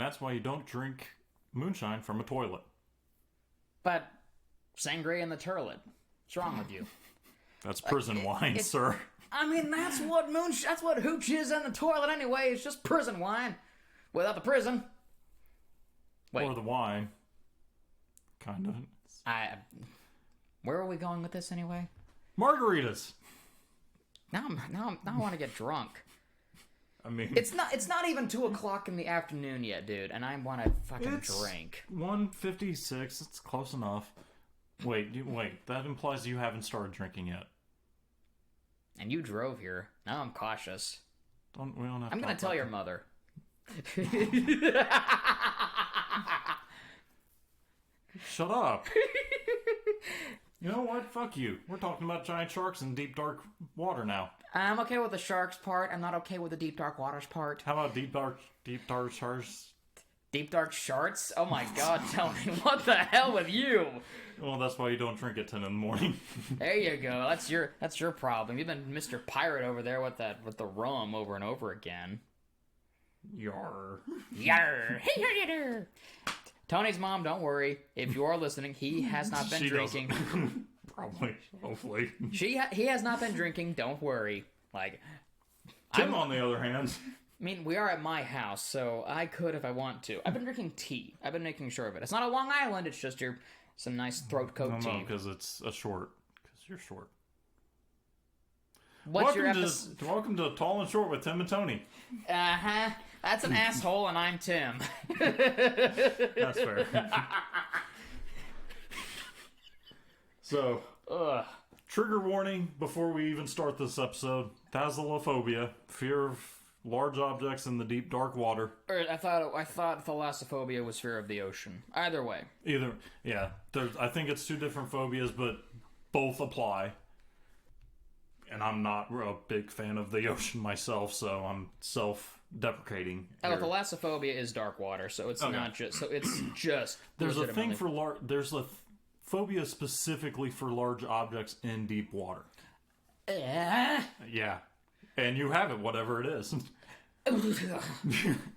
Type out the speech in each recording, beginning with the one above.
that's why you don't drink moonshine from a toilet. But sangria in the toilet. What's wrong with you? That's prison wine, sir. I mean, that's what hooch is in the toilet anyway. It's just prison wine. Without the prison. Wait. Or the wine. Kind of. Where are we going with this anyway? Margaritas. Now I want to get drunk. I mean, it's not even 2:00 in the afternoon yet, dude, and I want to fucking drink. 1:56. It's close enough. Wait. That implies you haven't started drinking yet. And you drove here. Now I'm cautious. We don't have. I'm gonna tell your mother. Shut up. You know what? Fuck you. We're talking about giant sharks in deep, dark water now. I'm okay with the sharks part. I'm not okay with the deep, dark waters part. How about deep, dark sharks? Deep, dark sharks? Oh my god, tell me, what the hell with you? Well, that's why you don't drink at 10 in the morning. There you go. That's your problem. You've been Mr. Pirate over there with the rum over and over again. Yar. Yar. Tony's mom, don't worry. If you are listening, he has not been drinking. Probably. Hopefully. He has not been drinking. Don't worry. Like, Tim, on the other hand. I mean, we are at my house, so I could if I want to. I've been drinking tea. I've been making sure of it. It's not a Long Island. It's just some nice throat coat tea. No, because it's a short. Because you're short. Welcome to Tall and Short with Tim and Tony. Uh-huh. That's an asshole, and I'm Tim. That's fair. So, trigger warning before we even start this episode. Thalassophonia, fear of large objects in the deep, dark water. I thought thalassophobia was fear of the ocean. Either way. Yeah. I think it's two different phobias, but both apply. And I'm not a big fan of the ocean myself, so I'm self-deprecating. Thalassophobia is dark water, so it's not just. So it's just. There's a thing for there's a phobia specifically for large objects in deep water. Yeah, and you have it, whatever it is.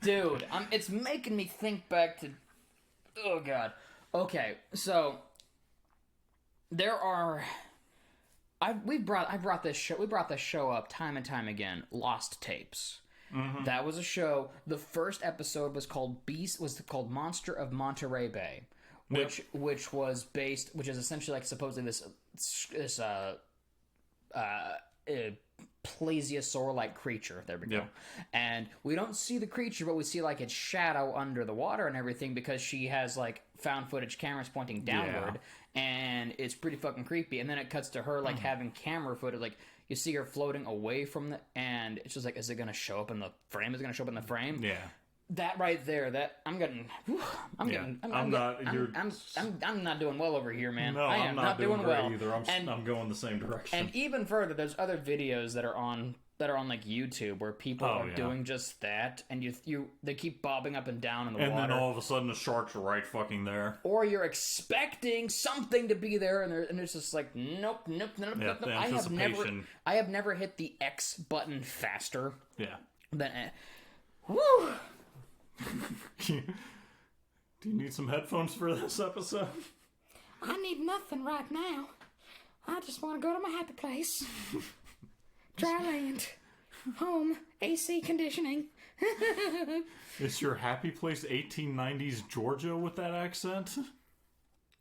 Dude, it's making me think back to. Oh God. Okay, so there are. We brought this show up time and time again. Essentially Tapes. Mm-hmm. That was a show. The first episode was called Monster of Monterey Bay, which is essentially like supposedly this plesiosaur-like creature. There we go. And we don't see the creature, but we see like its shadow under the water and everything because she has like found footage cameras pointing downward, and it's pretty fucking creepy. And then it cuts to her like having camera footage, like you see her floating away from and it's just like, is it going to show up in the frame? Is it going to show up in the frame? Yeah. That right there, I'm not doing well over here, man. No, I am not doing well either. I'm going the same direction. And even further, there's other videos that are on like YouTube where people are doing just that, and they keep bobbing up and down in the water. And then all of a sudden the shark's right fucking there. Or you're expecting something to be there, and it's just like nope. I have never hit the X button faster. Yeah. Woo. Do you need some headphones for this episode? I need nothing right now. I just want to go to my happy place. Dry land. Home. AC conditioning. Is your happy place 1890s Georgia with that accent?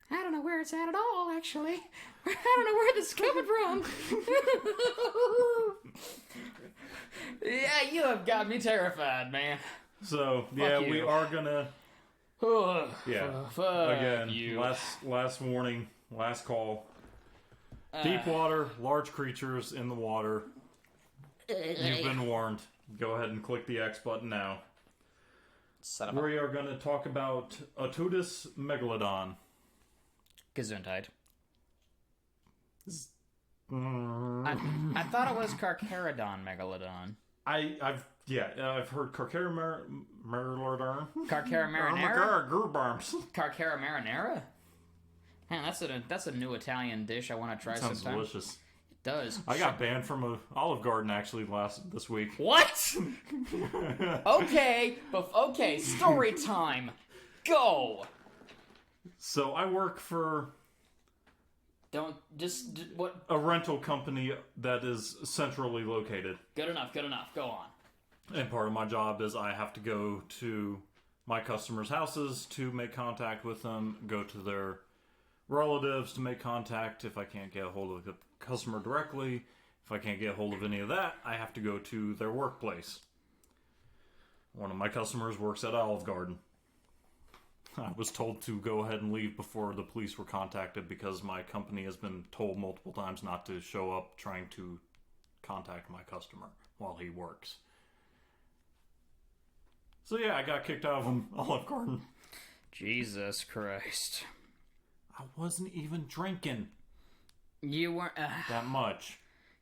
I don't know where it's at all, actually. I don't know where this is coming from. Yeah, you have got me terrified, man. So, we are gonna... Again, you. Last warning, last call. Deep water, large creatures in the water. You've been warned. Go ahead and click the X button now. We are going to talk about Otodus Megalodon. Gesundheit. I thought it was Carcharodon Megalodon. I've heard Carchara Marinara. Carchara Marinara? Oh my god, goosebumps. Carchara Marinara? Man, that's a new Italian dish I want to try sometime. Sounds delicious. It does. I got banned from an Olive Garden actually this week. What? Okay, story time. Go. So I work for what? a rental company that is centrally located. Good enough. Go on. And part of my job is I have to go to my customers' houses to make contact with them, go to their relatives to make contact. If I can't get a hold of the customer directly, if I can't get a hold of any of that, I have to go to their workplace. One of my customers works at Olive Garden. I was told to go ahead and leave before the police were contacted because my company has been told multiple times not to show up trying to contact my customer while he works. So yeah, I got kicked out of Olive Garden. Jesus Christ. I wasn't even drinking. You weren't that much.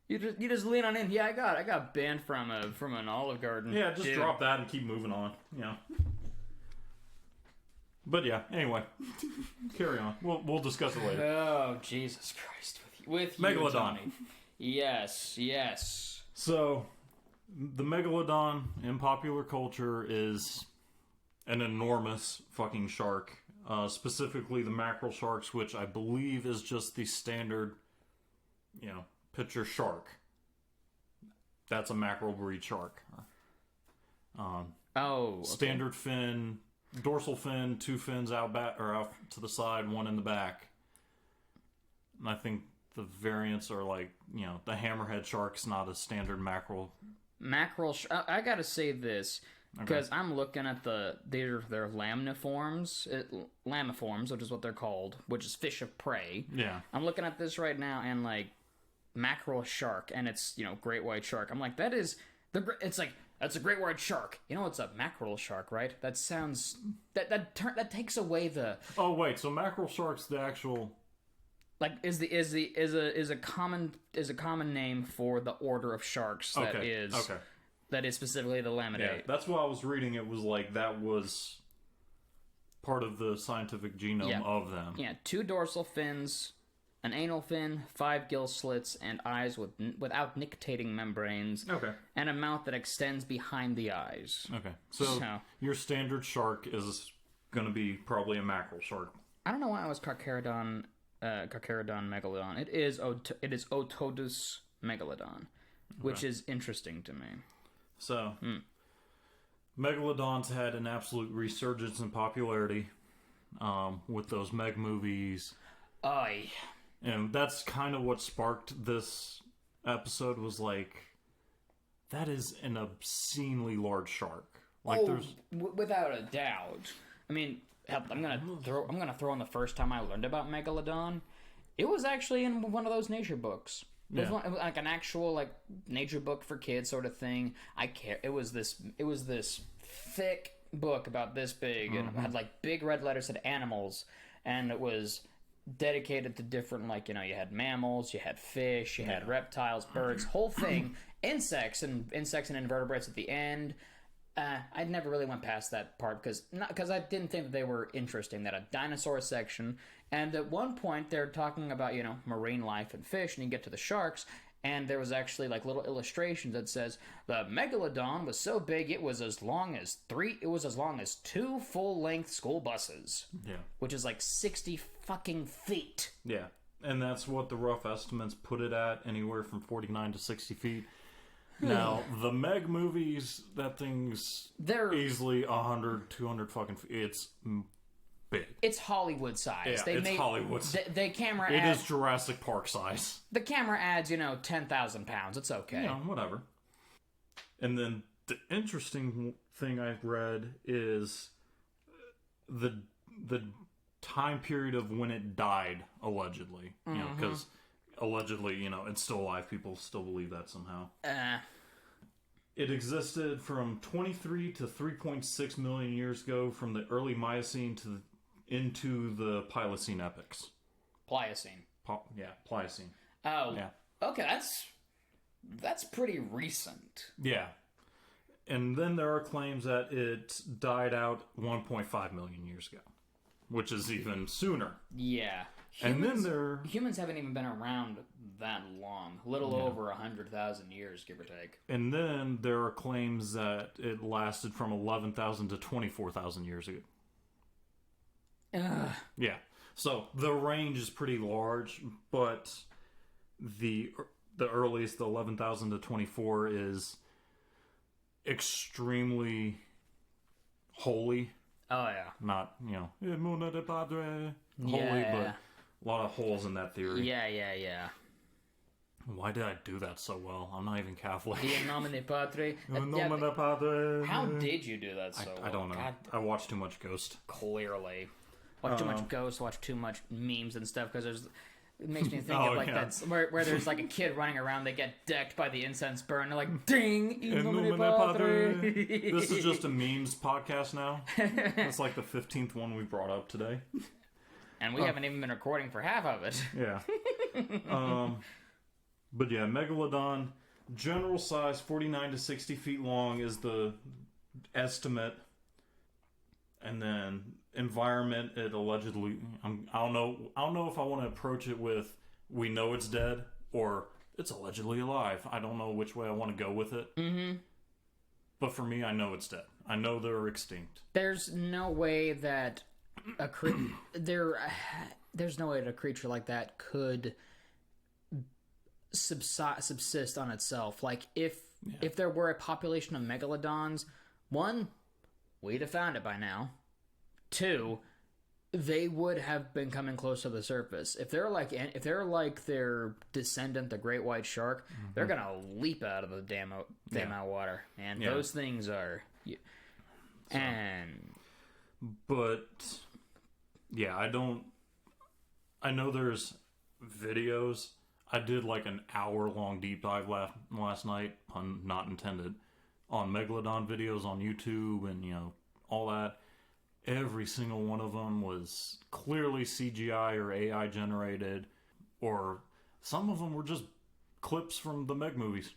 You just lean on in. Yeah, I got banned from an Olive Garden. Yeah, just drop that and keep moving on. Yeah. But yeah, anyway, carry on. We'll discuss it later. Oh, Jesus Christ! With you, Megalodon. Johnny. Yes. So, the Megalodon in popular culture is an enormous fucking shark. Specifically the mackerel sharks, which I believe is just the standard, picture shark. That's a mackerel breed shark. Okay. Standard fin, dorsal fin, 2 fins out to the side, 1 in the back. And I think the variants are like, the hammerhead shark's not a standard mackerel. I gotta say this. Because I'm looking at their lamniforms, which is what they're called, which is fish of prey. Yeah. I'm looking at this right now, and like mackerel shark, and it's great white shark. I'm like, that's a great white shark. It's a mackerel shark, right? That sounds that takes away the. Oh wait, so mackerel shark's the actual. Like is a common name for the order of sharks that is. Okay. That is specifically the Laminidae. Yeah, that's what I was reading. It was like that was part of the scientific genome of them. Yeah, 2 dorsal fins, an anal fin, 5 gill slits, and eyes without nictitating membranes. Okay. And a mouth that extends behind the eyes. Okay. So your standard shark is going to be probably a mackerel shark. I don't know why it was Carcharodon megalodon. It is Otodus megalodon, which is interesting to me. So, Megalodons had an absolute resurgence in popularity with those Meg movies. Aye. And that's kind of what sparked this episode, was like, that is an obscenely large shark. Like, without a doubt. I mean, I'm gonna throw in the first time I learned about Megalodon. It was actually in one of those nature books. It was like an actual nature book for kids sort of thing. It was this thick book about this big, and it had big red letters that said animals, and it was dedicated to different you had mammals, you had fish, you had reptiles, birds, whole thing, insects and invertebrates at the end. I never really went past that part because I didn't think that they were interesting. That a dinosaur section, and at one point they're talking about marine life and fish, and you get to the sharks, and there was actually little illustrations that says the Megalodon was so big it was as long as 2 full-length school buses. Yeah, which is 60 fucking feet. Yeah, and that's what the rough estimates put it at, anywhere from 49 to 60 feet. Now, the Meg movies, that thing's easily 100, 200 fucking feet. It's big. It's Hollywood size. Yeah, it's Hollywood size. It is Jurassic Park size. The camera adds, 10,000 pounds. It's okay. Whatever. And then the interesting thing I've read is the time period of when it died, allegedly. Because... allegedly, it's still alive. People still believe that somehow. It existed from 23 to 3.6 million years ago, from the early Miocene into the Pliocene epochs. Pliocene. Pliocene. Oh. Yeah. Okay, that's pretty recent. Yeah. And then there are claims that it died out 1.5 million years ago, which is even sooner. Yeah. And then there... Humans haven't even been around that long. A little over 100,000 years, give or take. And then there are claims that it lasted from 11,000 to 24,000 years ago. Yeah. So the range is pretty large, but the earliest, the 11,000 to 24, is extremely holy. Oh, yeah. Not, Muna de Padre, holy, but a lot of holes in that theory. Yeah. Why did I do that so well? I'm not even Catholic. In nomine Patri. In nomine Padre. How did you do that so well? I don't know. God, I watched too much Ghost. clearly. Watch too much Ghost, watch too much memes and stuff, because it makes me think of like that where there's like a kid running around, they get decked by the incense burn, they're like, ding, in nomine Patri. This is just a memes podcast now. It's like the 15th one we brought up today. And we haven't even been recording for half of it. Yeah. But yeah, Megalodon, general size 49 to 60 feet long is the estimate. And then environment, it allegedly, I don't know if I want to approach it with, we know it's dead, or it's allegedly alive. I don't know which way I want to go with it. Mm-hmm. But for me, I know it's dead. I know they're extinct. There's no way that there's no way that a creature like that could subsist on itself. Like, if there were a population of megalodons, one, we'd have found it by now. Two, they would have been coming close to the surface. If they're like their descendant, the great white shark, they're gonna leap out of the damn out water. And those things are, But yeah, I know there's videos. I did like an hour-long deep dive last night, pun not intended, on Megalodon videos on YouTube and, all that. Every single one of them was clearly CGI or AI generated, or some of them were just clips from the Meg movies.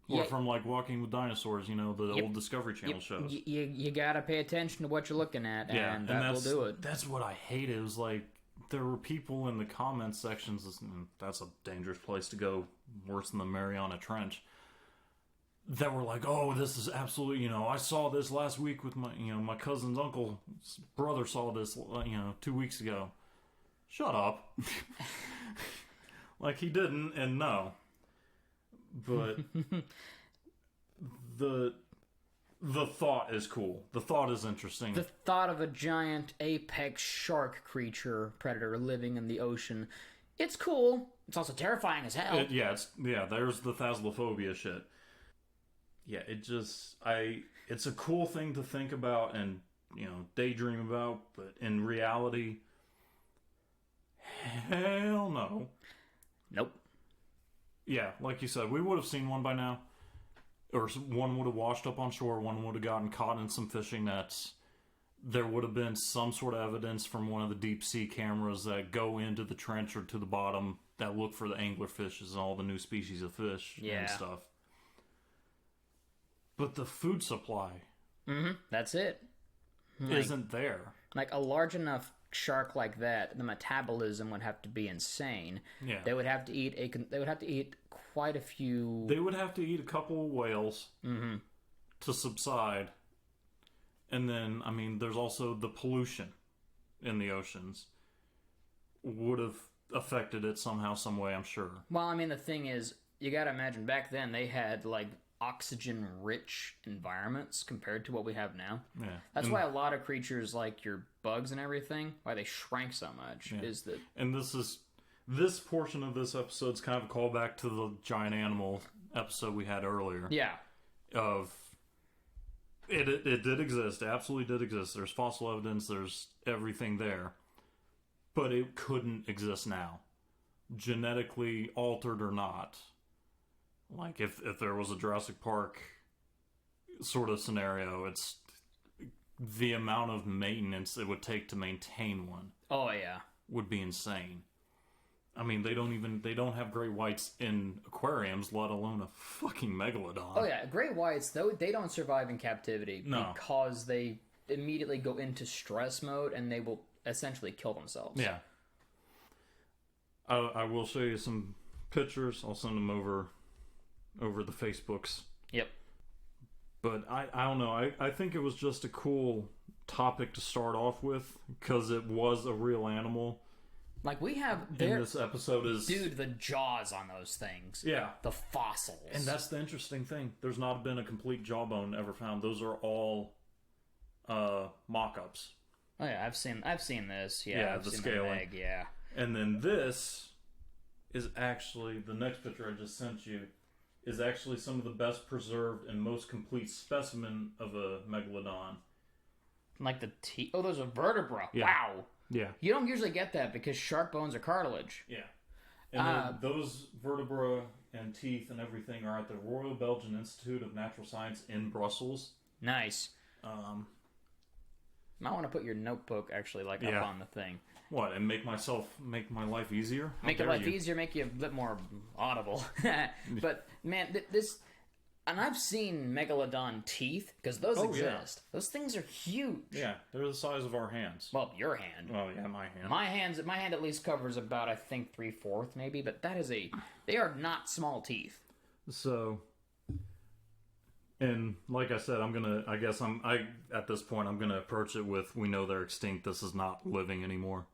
Or from, like, Walking with Dinosaurs, the old Discovery Channel shows. You gotta pay attention to what you're looking at, and that will do it. That's what I hated. It was like, there were people in the comment sections, that's a dangerous place to go, worse than the Mariana Trench, that were like, oh, this is absolutely, I saw this last week with my, my cousin's uncle's brother saw this, 2 weeks ago. Shut up. Like, he didn't, and no. But the thought is cool. The thought is interesting. The thought of a giant apex shark creature, predator, living in the ocean, it's cool. It's also terrifying as hell. There's the thasalophobia shit. Yeah, it's a cool thing to think about and, daydream about, but in reality, hell no. Nope. Yeah, like you said, we would have seen one by now. Or one would have washed up on shore, one would have gotten caught in some fishing nets. There would have been some sort of evidence from one of the deep sea cameras that go into the trench or to the bottom that look for the anglerfishes and all the new species of fish and stuff. But the food supply... that's it. Isn't there. Like, a large enough shark like that, the metabolism would have to be insane. Yeah. They would have to eat quite a few... They would have to eat a couple of whales to subside. And then, there's also the pollution in the oceans. Would have affected it somehow, some way, I'm sure. Well, the thing is, you gotta imagine, back then they had, like, oxygen-rich environments compared to what we have now. Yeah. That's why a lot of creatures, like your bugs and everything, why they shrank so much, is that... And this portion of this episode's kind of a callback to the giant animal episode we had earlier. Yeah. It did exist. It absolutely did exist. There's fossil evidence. There's everything there. But it couldn't exist now. Genetically altered or not. Like, if there was a Jurassic Park sort of scenario, it's the amount of maintenance it would take to maintain one. Oh, yeah. Would be insane. They don't have great whites in aquariums, let alone a fucking megalodon. Oh yeah, great whites, though, they don't survive in captivity because they immediately go into stress mode and they will essentially kill themselves. Yeah. I will show you some pictures. I'll send them over the Facebooks. Yep. But I don't know. I think it was just a cool topic to start off with because it was a real animal. Like we have in this episode is dude, the jaws on those things. Yeah. The fossils. And that's the interesting thing. There's not been a complete jawbone ever found. Those are all mock-ups. Oh yeah, I've seen this. Yeah, the scaling. Yeah. And then this is actually the next picture I just sent you is actually some of the best preserved and most complete specimen of a megalodon. Like the teeth. Oh, those are vertebra. Yeah. Wow. Yeah. You don't usually get that because shark bones are cartilage. Yeah. And then those vertebra and teeth and everything are at the Royal Belgian Institute of Natural Science in Brussels. Nice. Might want to put your notebook actually up on the thing. What, and make my life easier? Make your life easier, make you a bit more audible. But man, this, and I've seen megalodon teeth because those exist. Yeah. Those things are huge. Yeah, they're the size of our hands. Well, your hand. Oh yeah, my hand. My hand at least covers about, I think, 3/4 maybe. But they are not small teeth. So, and like I said, at this point I'm gonna approach it with, we know they're extinct. This is not living anymore.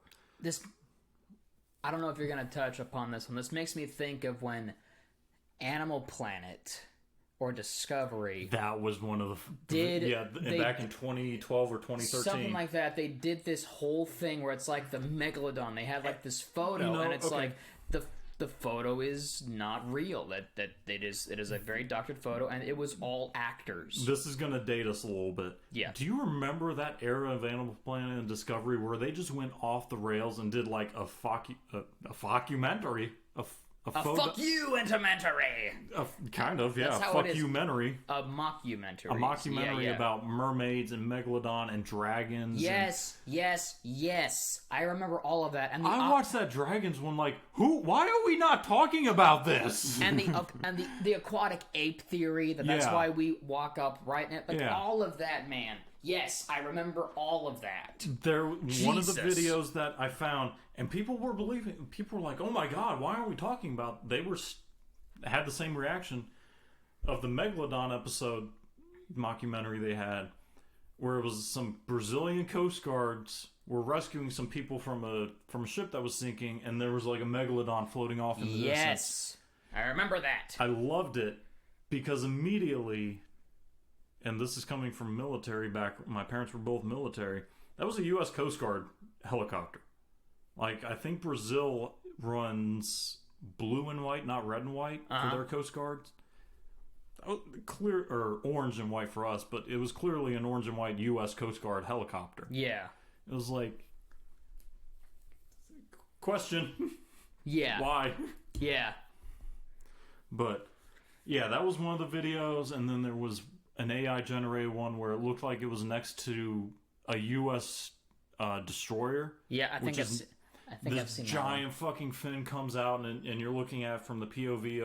I don't know if you're gonna touch upon this one. This makes me think of when Animal Planet or Discovery. That was one of the back in 2012 or 2013, something like that. They did this whole thing where it's like the megalodon. They had like this photo, and it's like the photo is not real. That it is a very doctored photo, and it was all actors. This is gonna date us a little bit. Yeah. Do you remember that era of Animal Planet and Discovery where they just went off the rails and did like a fockumentary? A fuck you entamente. Kind of, yeah. Fuck you-mentary. A mockumentary. A mockumentary about mermaids and megalodon and dragons. Yes. I remember all of that. And I watched that dragons one like, why are we not talking about this? And the aquatic ape theory, that's why we walk up right now. All of that, man. Yes, I remember all of that. One of the videos that I found, and people were believing. People were like, "Oh my god, why aren't we talking about?" They had the same reaction of the Megalodon episode mockumentary they had, where it was some Brazilian Coast Guards were rescuing some people from a ship that was sinking, and there was like a Megalodon floating off in the distance. Yes, I remember that. I loved it because immediately. And this is coming from military back. My parents were both military. That was a U.S. Coast Guard helicopter. Like, I think Brazil runs blue and white, not red and white, for their Coast Guards. Clear, or orange and white for us, but it was clearly an orange and white U.S. Coast Guard helicopter. Yeah. It was like, question. Yeah. Why? Yeah. But, yeah, that was one of the videos, and then there was an AI generated one where it looked like it was next to a U.S. Destroyer. Yeah, I think I've seen this giant fucking fin comes out, and you're looking at it from the POV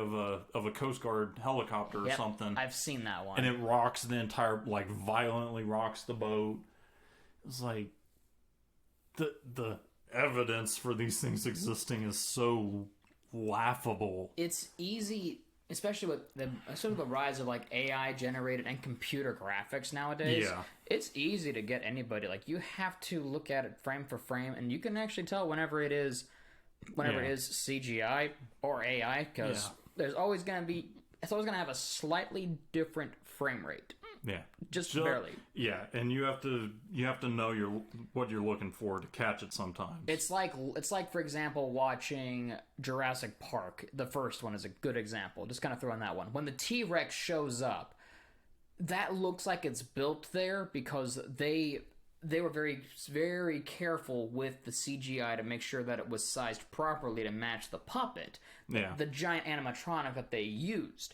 of a Coast Guard helicopter or something. I've seen that one, and it rocks the entire, like, violently rocks the boat. It's like the evidence for these things existing is so laughable. It's easy. Especially with the rise of like AI generated and computer graphics nowadays. Yeah. It's easy to get anybody. Like, you have to look at it frame for frame, and you can actually tell whenever it is CGI or AI, because it's always gonna have a slightly different frame rate. Yeah, just barely. Yeah, and you have to know what you're looking for to catch it sometimes. It's like for example, watching Jurassic Park. The first one is a good example. Just kind of throwing that one. When the T-Rex shows up, that looks like it's built there because they were very, very careful with the CGI to make sure that it was sized properly to match the puppet. Yeah. The giant animatronic that they used.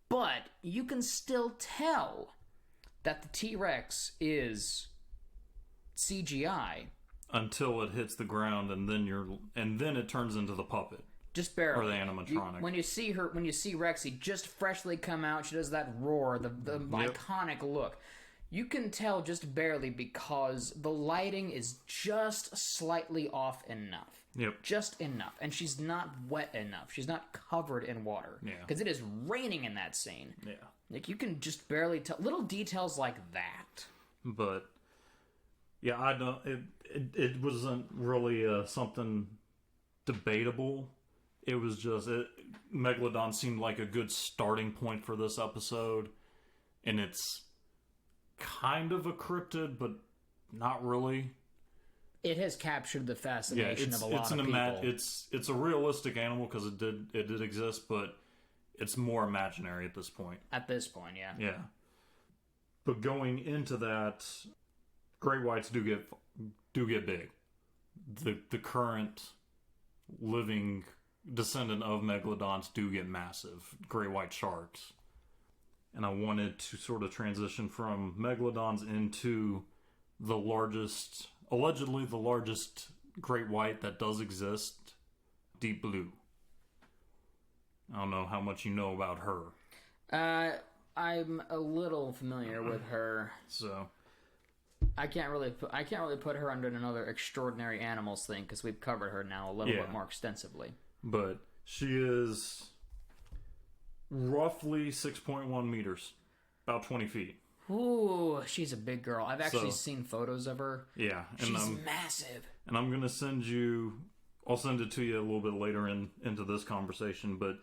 But you can still tell that the T-Rex is CGI until it hits the ground, and then it turns into the puppet. Just barely. Or the animatronic. When you see Rexy just freshly come out, she does that roar, the iconic look. You can tell just barely because the lighting is just slightly off enough. Yep. Just enough. And she's not wet enough. She's not covered in water. Yeah. Because it is raining in that scene. Yeah. Like, you can just barely tell. Little details like that. But, yeah, I don't... It wasn't really something debatable. It was just... Megalodon seemed like a good starting point for this episode. And it's kind of a cryptid, but not really. It has captured the fascination of a lot of people. It's a realistic animal because it did exist, but it's more imaginary at this point. At this point, yeah. Yeah. But going into that, great whites do get big. The current living descendant of megalodons do get massive. Great white sharks. And I wanted to sort of transition from megalodons into allegedly the largest great white that does exist, deep blue. I don't know how much you know about her. I'm a little familiar with her. So I can't really put her under another extraordinary animals thing because we've covered her now a little bit more extensively. But she is roughly 6.1 meters, about 20 feet. Ooh, she's a big girl. I've actually seen photos of her. Yeah. And she's massive. And I'm going to I'll send it to you a little bit later into this conversation. But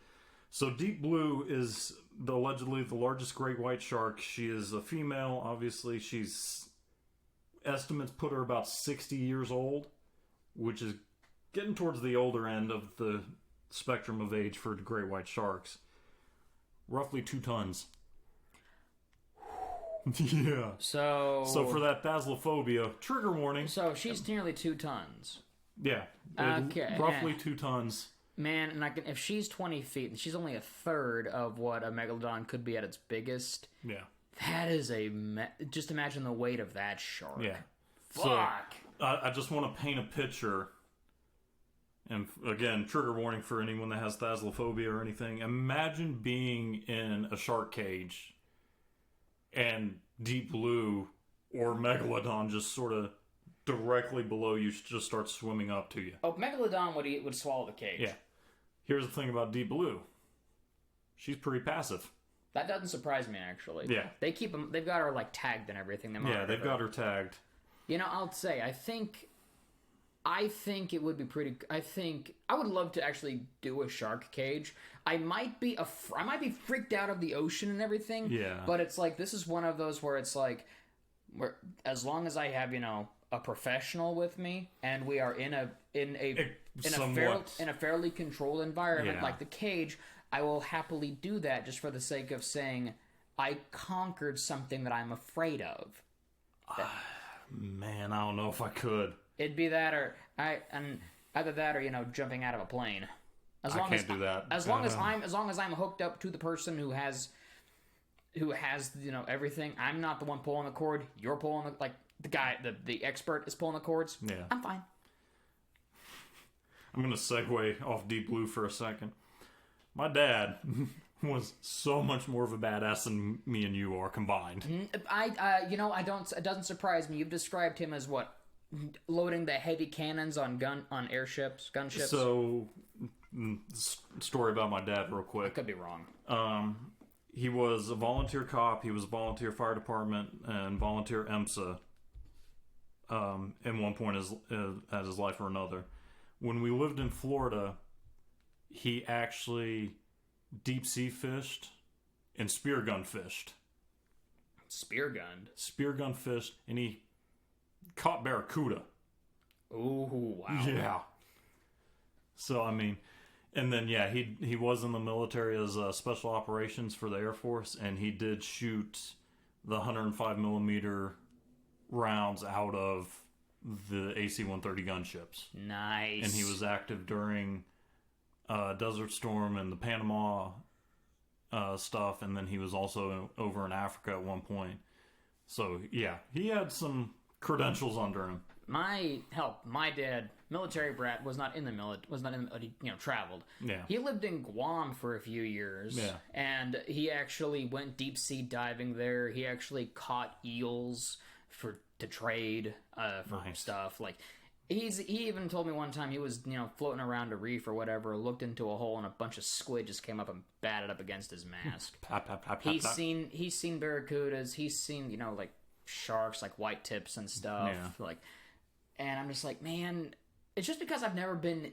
so deep blue is allegedly the largest great white shark. She is a female. Obviously, estimates put her about 60 years old, which is getting towards the older end of the spectrum of age for great white sharks. Roughly 2 tons. Yeah. So for that thalassophobia, trigger warning. So she's nearly 2 tons. Yeah. Okay. Roughly 2 tons. Man, and if she's 20 feet, and she's only a third of what a megalodon could be at its biggest. Yeah. That is just imagine the weight of that shark. Yeah. Fuck. So, I just want to paint a picture. And again, trigger warning for anyone that has thalassophobia or anything. Imagine being in a shark cage and deep blue or megalodon just sort of directly below you just starts swimming up to you. Oh, megalodon would swallow the cage. Yeah. Here's the thing about deep blue. She's pretty passive. That doesn't surprise me, actually. Yeah. They've got her, like, tagged and everything. They've got her tagged. You know, I'll say, I think it would be pretty... I would love to actually do a shark cage. I might be freaked out of the ocean and everything. Yeah. But it's like, this is one of those where it's like, as long as I have, a professional with me, and we are in a fairly controlled environment like the cage, I will happily do that just for the sake of saying I conquered something that I'm afraid of. Man, I don't know if I could. It'd be that, or either that, or jumping out of a plane. I can't do that. As long as I'm hooked up to the person who has everything. I'm not the one pulling the cord. You're pulling the guy, the expert is pulling the cords. Yeah, I'm fine. I'm gonna segue off Deep Blue for a second. My dad was so much more of a badass than me and you are combined. It doesn't surprise me. You've described him as what? Loading the heavy cannons on gunships. So, story about my dad real quick. I could be wrong. He was a volunteer cop. He was a volunteer fire department and volunteer EMSA. At one point at his life or another. When we lived in Florida, he actually deep sea fished and spear gun fished. Spear gun fished, and he caught barracuda. Ooh, wow. Yeah. So, I mean, and then, yeah, he was in the military as special operations for the Air Force, and he did shoot the 105 millimeter rounds out of the AC-130 gunships. Nice. And he was active during Desert Storm and the Panama stuff, and then he was also over in Africa at one point. So, yeah, he had some credentials under him. My dad, military brat, was not in the military, traveled. Yeah. He lived in Guam for a few years. Yeah. And he actually went deep sea diving there. He actually caught eels to trade for stuff. Like, He even told me one time he was, floating around a reef or whatever, looked into a hole and a bunch of squid just came up and batted up against his mask. He's seen barracudas, he's seen, like sharks, like white tips and stuff. Yeah. And I'm just like, man, it's just because I've never been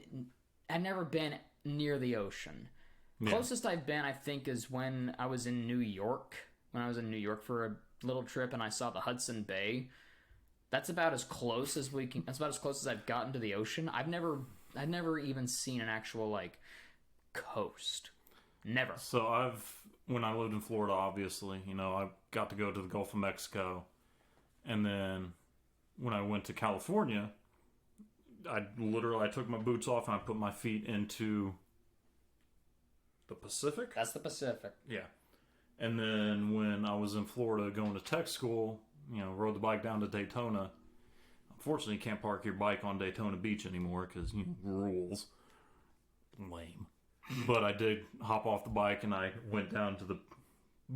near the ocean. Yeah. Closest I've been, I think, is when I was in New York. When I was in New York for a little trip and I saw the Hudson Bay. That's about as close as that's about as close as I've gotten to the ocean. I've never even seen an actual coast. Never. So when I lived in Florida, obviously, I got to go to the Gulf of Mexico, and then when I went to California, I took my boots off and I put my feet into the Pacific. That's the Pacific. Yeah. And then when I was in Florida going to tech school, rode the bike down to Daytona. Unfortunately, you can't park your bike on Daytona Beach anymore because rules. Lame. But I did hop off the bike and I went down to the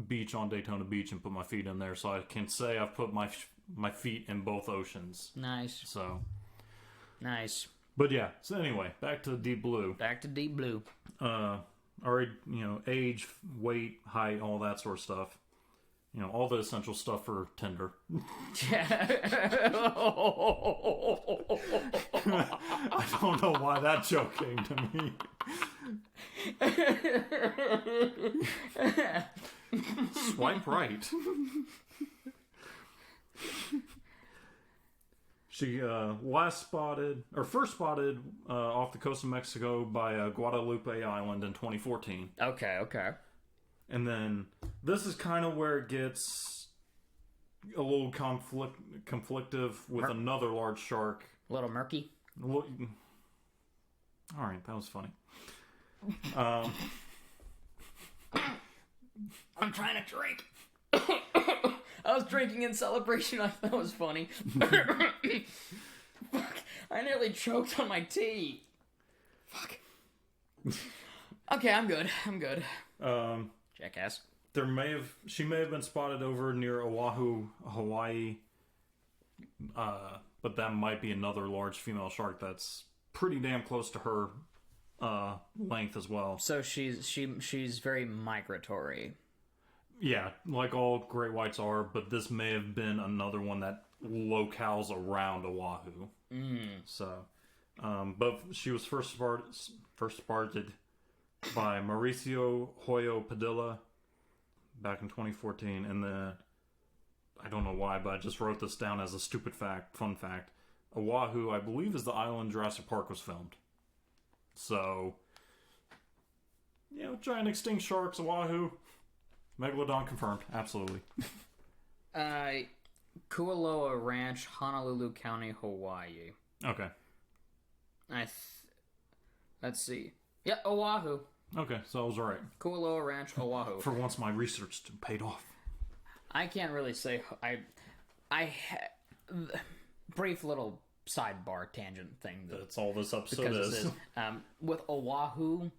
beach on Daytona Beach and put my feet in there. So I can say I've put my feet in both oceans. Nice. So. Nice. But yeah. So anyway, back to Deep Blue. Already, age, weight, height, all that sort of stuff. All the essential stuff for Tinder. I don't know why that joke came to me. Swipe right. She first spotted off the coast of Mexico by Guadalupe Island in 2014. Okay. And then this is kind of where it gets a little conflictive with another large shark. A little murky? All right, that was funny. I'm trying to drink. I was drinking in celebration. I thought it was funny. Fuck. I nearly choked on my tea. Fuck. Okay, I'm good. Jackass. She may have been spotted over near Oahu, Hawaii. But that might be another large female shark that's pretty damn close to her length as well. So she's very migratory. Yeah, like all great whites are, but this may have been another one that locales around Oahu. So, but she was first spotted by Mauricio Hoyo Padilla back in 2014, and then I don't know why, but I just wrote this down as a fun fact. Oahu, I believe, is the island Jurassic Park was filmed. So, giant extinct sharks, Oahu. Megalodon confirmed. Absolutely. Kualoa Ranch, Honolulu County, Hawaii. Okay. Let's see. Yeah, Oahu. Okay, so I was right. Kualoa Ranch, Oahu. For once, my research paid off. I can't really say... brief little sidebar tangent thing. That's all this episode is. With Oahu,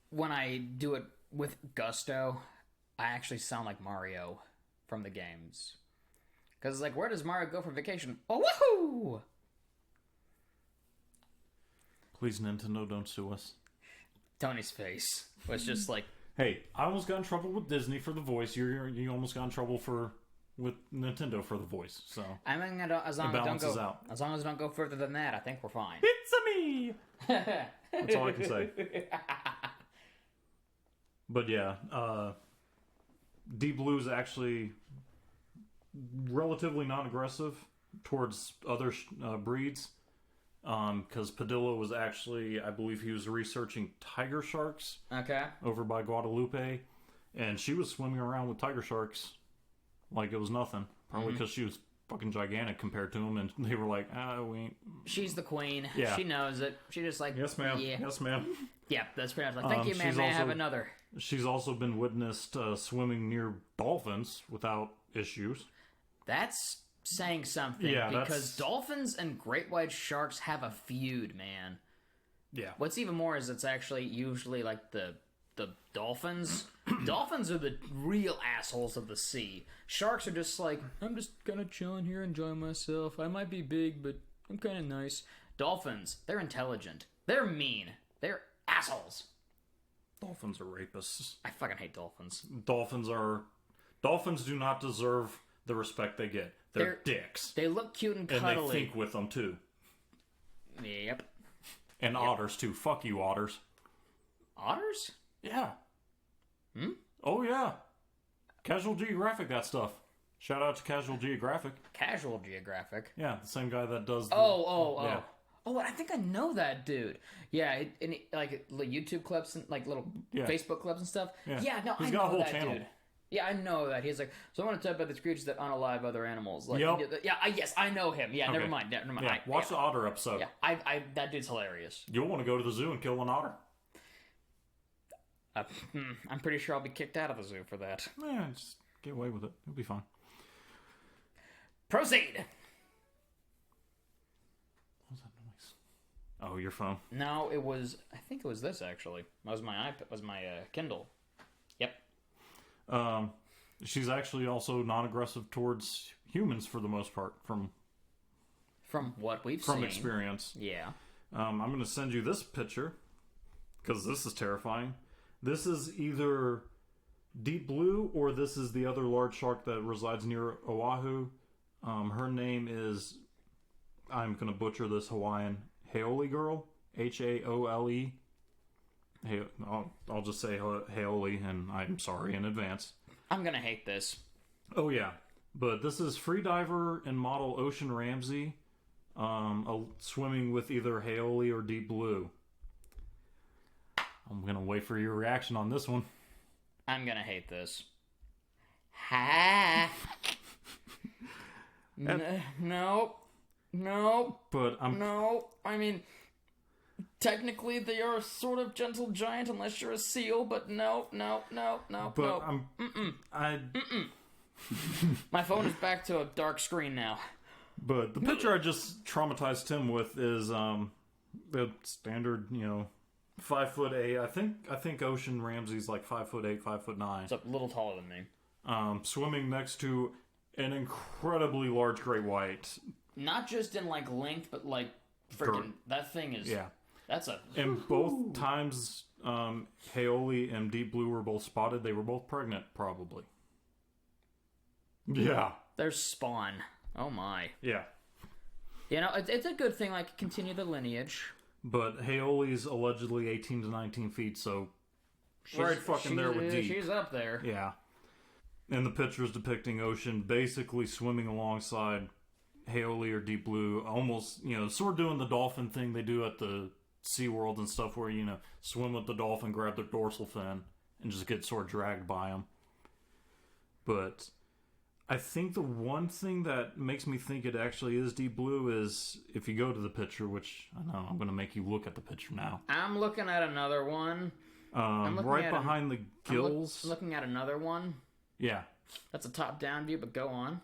when I do it with gusto, I actually sound like Mario from the games. Because it's like, where does Mario go for vacation? Oahu! Please, Nintendo, don't sue us. Tony's face was just like... Hey, I almost got in trouble with Disney for the voice. You almost got in trouble with Nintendo for the voice. So I mean, as long as don't go further than that, I think we're fine. It's-a me! That's all I can say. But yeah, Deep Blue is actually relatively non-aggressive towards other breeds. Because Padilla was actually, I believe he was researching tiger sharks. Okay. Over by Guadalupe. And she was swimming around with tiger sharks like it was nothing. Probably because she was fucking gigantic compared to him. And they were like, we ain't... She's the queen. Yeah. She knows it. She just like... Yes, ma'am. Yeah. Yes, ma'am. Yeah, that's pretty much like, thank you, ma'am. May I have another? She's also been witnessed swimming near dolphins without issues. That's saying something. Yeah, because dolphins and great white sharks have a feud, man. Yeah. What's even more is it's actually usually like the dolphins. Dolphins are the real assholes of the sea. Sharks are just like, I'm just kind of chilling here, enjoying myself. I might be big, but I'm kind of nice. Dolphins, they're intelligent. They're mean. They're assholes. Dolphins are rapists. I fucking hate dolphins. Dolphins do not deserve the respect they get. They're dicks. They look cute and cuddly. And they think with them, too. Yep. And otters, too. Fuck you, otters. Otters? Yeah. Oh, yeah. Casual Geographic, that stuff. Shout out to Casual Geographic. Casual Geographic? Yeah, the same guy that does Oh, I think I know that dude. Yeah, like YouTube clips and like little Facebook clips and stuff. Yeah, no, He's I got know a whole that channel. dude. Yeah, I know that. He's like, so I want to talk about these creatures that unalive other animals. Like, Yep. yes, I know him. Yeah, Okay. never mind. Never mind. Yeah, watch the otter episode. Yeah, that dude's hilarious. You'll want to go to the zoo and kill an otter. I'm pretty sure I'll be kicked out of the zoo for that. Yeah, just get away with it. It'll be fine. Proceed! What was that noise? Oh, your phone. No, I think it was this, actually. That was my iPad, was my Kindle. Yep. She's actually also non-aggressive towards humans for the most part, from what we've seen. From experience. Yeah. I'm going to send you this picture, because this is terrifying. This is either deep blue, or this is the other large shark that resides near Oahu. Her name is, I'm going to butcher this Hawaiian, Haole girl, Haole. Hey, I'll just say Haole, and I'm sorry in advance. I'm going to hate this. Oh, yeah. But this is freediver and model Ocean Ramsey, swimming with either Haole or deep blue. I'm going to wait for your reaction on this one. I'm going to hate this. Ha! No. But No. I mean, technically they are a sort of gentle giant unless you're a seal, but no. But My phone is back to a dark screen now. But the picture I just traumatized Tim with is the standard, 5'8". I think Ocean Ramsey's like 5'8", 5'9". It's a little taller than me. Swimming next to an incredibly large great white. Not just in like length, but like freaking that thing is. Yeah. That's a. And both times, Haole and Deep Blue were both spotted. They were both pregnant, probably. Yeah. There's spawn. Oh my. Yeah. It's a good thing. Like continue the lineage. But Haole's allegedly 18 to 19 feet, so right fucking there with Deep. She's up there. Yeah. And the picture's depicting Ocean basically swimming alongside Haole or Deep Blue, almost, sort of doing the dolphin thing they do at the SeaWorld and stuff where, swim with the dolphin, grab their dorsal fin, and just get sort of dragged by them. But I think the one thing that makes me think it actually is Deep Blue is if you go to the picture, which I know I'm going to make you look at the picture now. I'm looking at another one. Right behind the gills. I'm looking at another one. Yeah. That's a top-down view, but go on.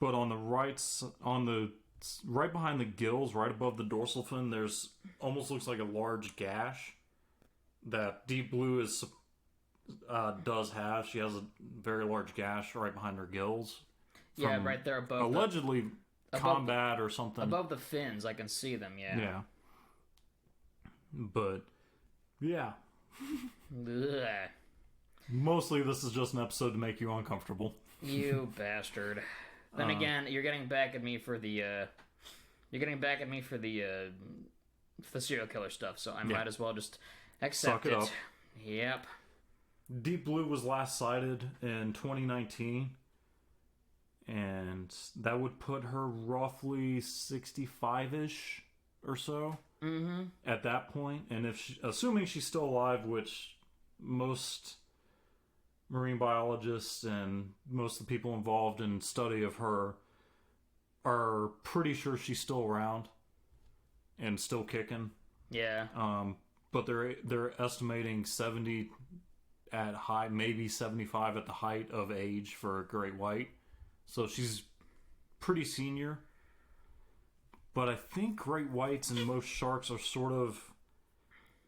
But on the right behind the gills, right above the dorsal fin, there's almost looks like a large gash that Deep Blue does have. She has a very large gash right behind her gills. Yeah, right there above. Allegedly combat or something. Above the fins, I can see them, yeah. Yeah. But, yeah. Ugh. Mostly this is just an episode to make you uncomfortable. You bastard. Then again, you're getting back at me for the serial killer stuff, so I might as well just accept Suck it up. Yep. Deep Blue was last sighted in 2019, and that would put her roughly 65-ish or so at that point. And assuming she's still alive, which most marine biologists and most of the people involved in study of her are pretty sure she's still around and still kicking. Yeah. But they're estimating 70 at high, maybe 75 at the height of age for a great white. So she's pretty senior. But I think great whites and most sharks are sort of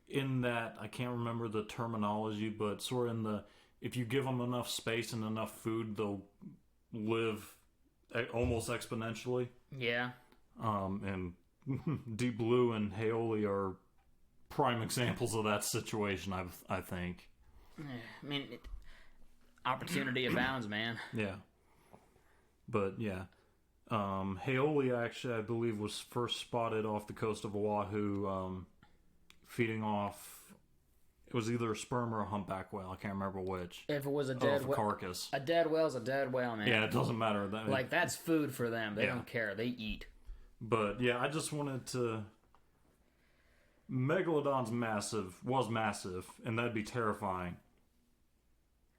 in that, I can't remember the terminology, but sort of in the, if you give them enough space and enough food, they'll live almost exponentially. Yeah. And Deep Blue and Haoli are prime examples of that situation, I think. I mean, opportunity abounds, man. Yeah. But, yeah. Haoli, actually, I believe, was first spotted off the coast of Oahu, feeding off... It was either a sperm or a humpback whale. I can't remember which. If it was a dead carcass. A dead whale's a dead whale, man. Yeah, it doesn't matter. Like, that's food for them. They don't care. They eat. But, yeah, I just wanted to... Megalodon's was massive, and that'd be terrifying.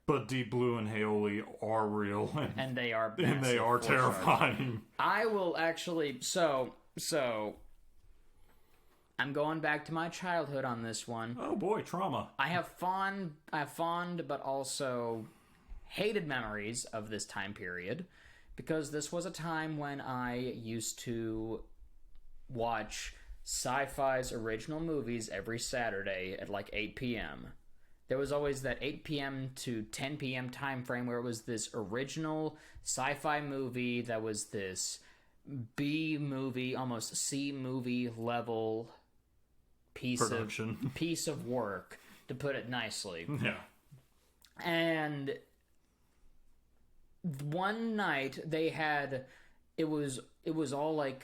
But Deep Blue and Haoli are real. And they are massive, and they are terrifying. I will actually... So... I'm going back to my childhood on this one. Oh boy, trauma. I have fond but also hated memories of this time period, because this was a time when I used to watch Sci-Fi's original movies every Saturday at like 8 p.m. There was always that 8 p.m. to 10 p.m. time frame where it was this original Sci-Fi movie that was this B movie, almost C movie level piece of work, to put it nicely. Yeah. And one night they had it was all like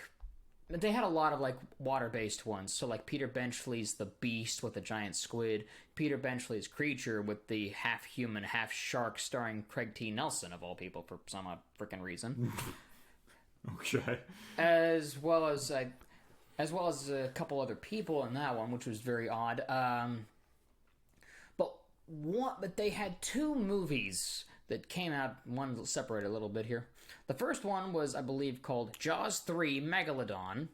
they had a lot of like water-based ones. So like Peter Benchley's The Beast with the giant squid, Peter Benchley's Creature with the half human, half shark, starring Craig T. Nelson of all people for some freaking reason. Okay. As well as a couple other people in that one, which was very odd. But they had two movies that came out. One separated a little bit here. The first one was, I believe, called Jaws 3 Megalodon.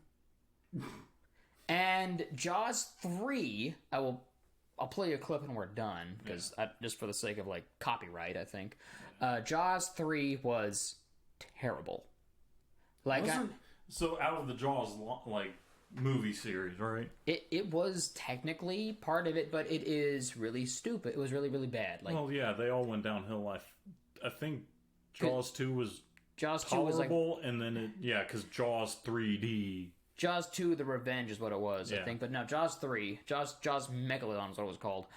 And Jaws 3, I'll play you a clip and we're done, because just for the sake of like copyright, I think. Jaws 3 was terrible. So out of the Jaws like movie series, right? It was technically part of it, but it is really stupid. It was really, really bad. Like, well, yeah, they all went downhill. I think Jaws 2 was Jaws 2 tolerable, was like, and then because Jaws 3D. Jaws 2 The Revenge is what it was, I think. But no, Jaws 3, Jaws Megalodon is what it was called.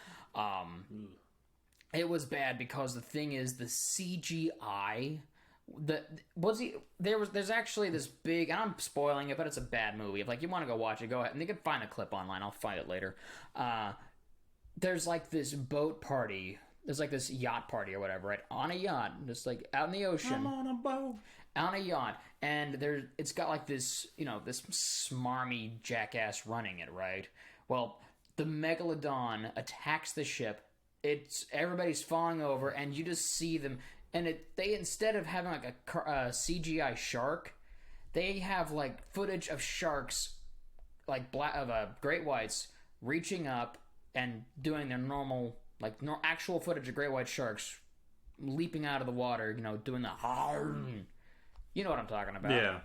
It was bad because the thing is, the CGI... There's actually this big, and I'm spoiling it, but it's a bad movie. If like you want to go watch it, go ahead, and you can find a clip online. I'll find it later. There's like this boat party. There's like this yacht party or whatever, right? On a yacht, just like out in the ocean. I'm on a boat. On a yacht, and it's got like this, this smarmy jackass running it, right? Well, the Megalodon attacks the ship. Everybody's falling over, and you just see them. And they, instead of having like a CGI shark, they have like footage of sharks, like great whites, reaching up and doing their normal, like actual footage of great white sharks leaping out of the water, doing the you know what I'm talking about. Yeah.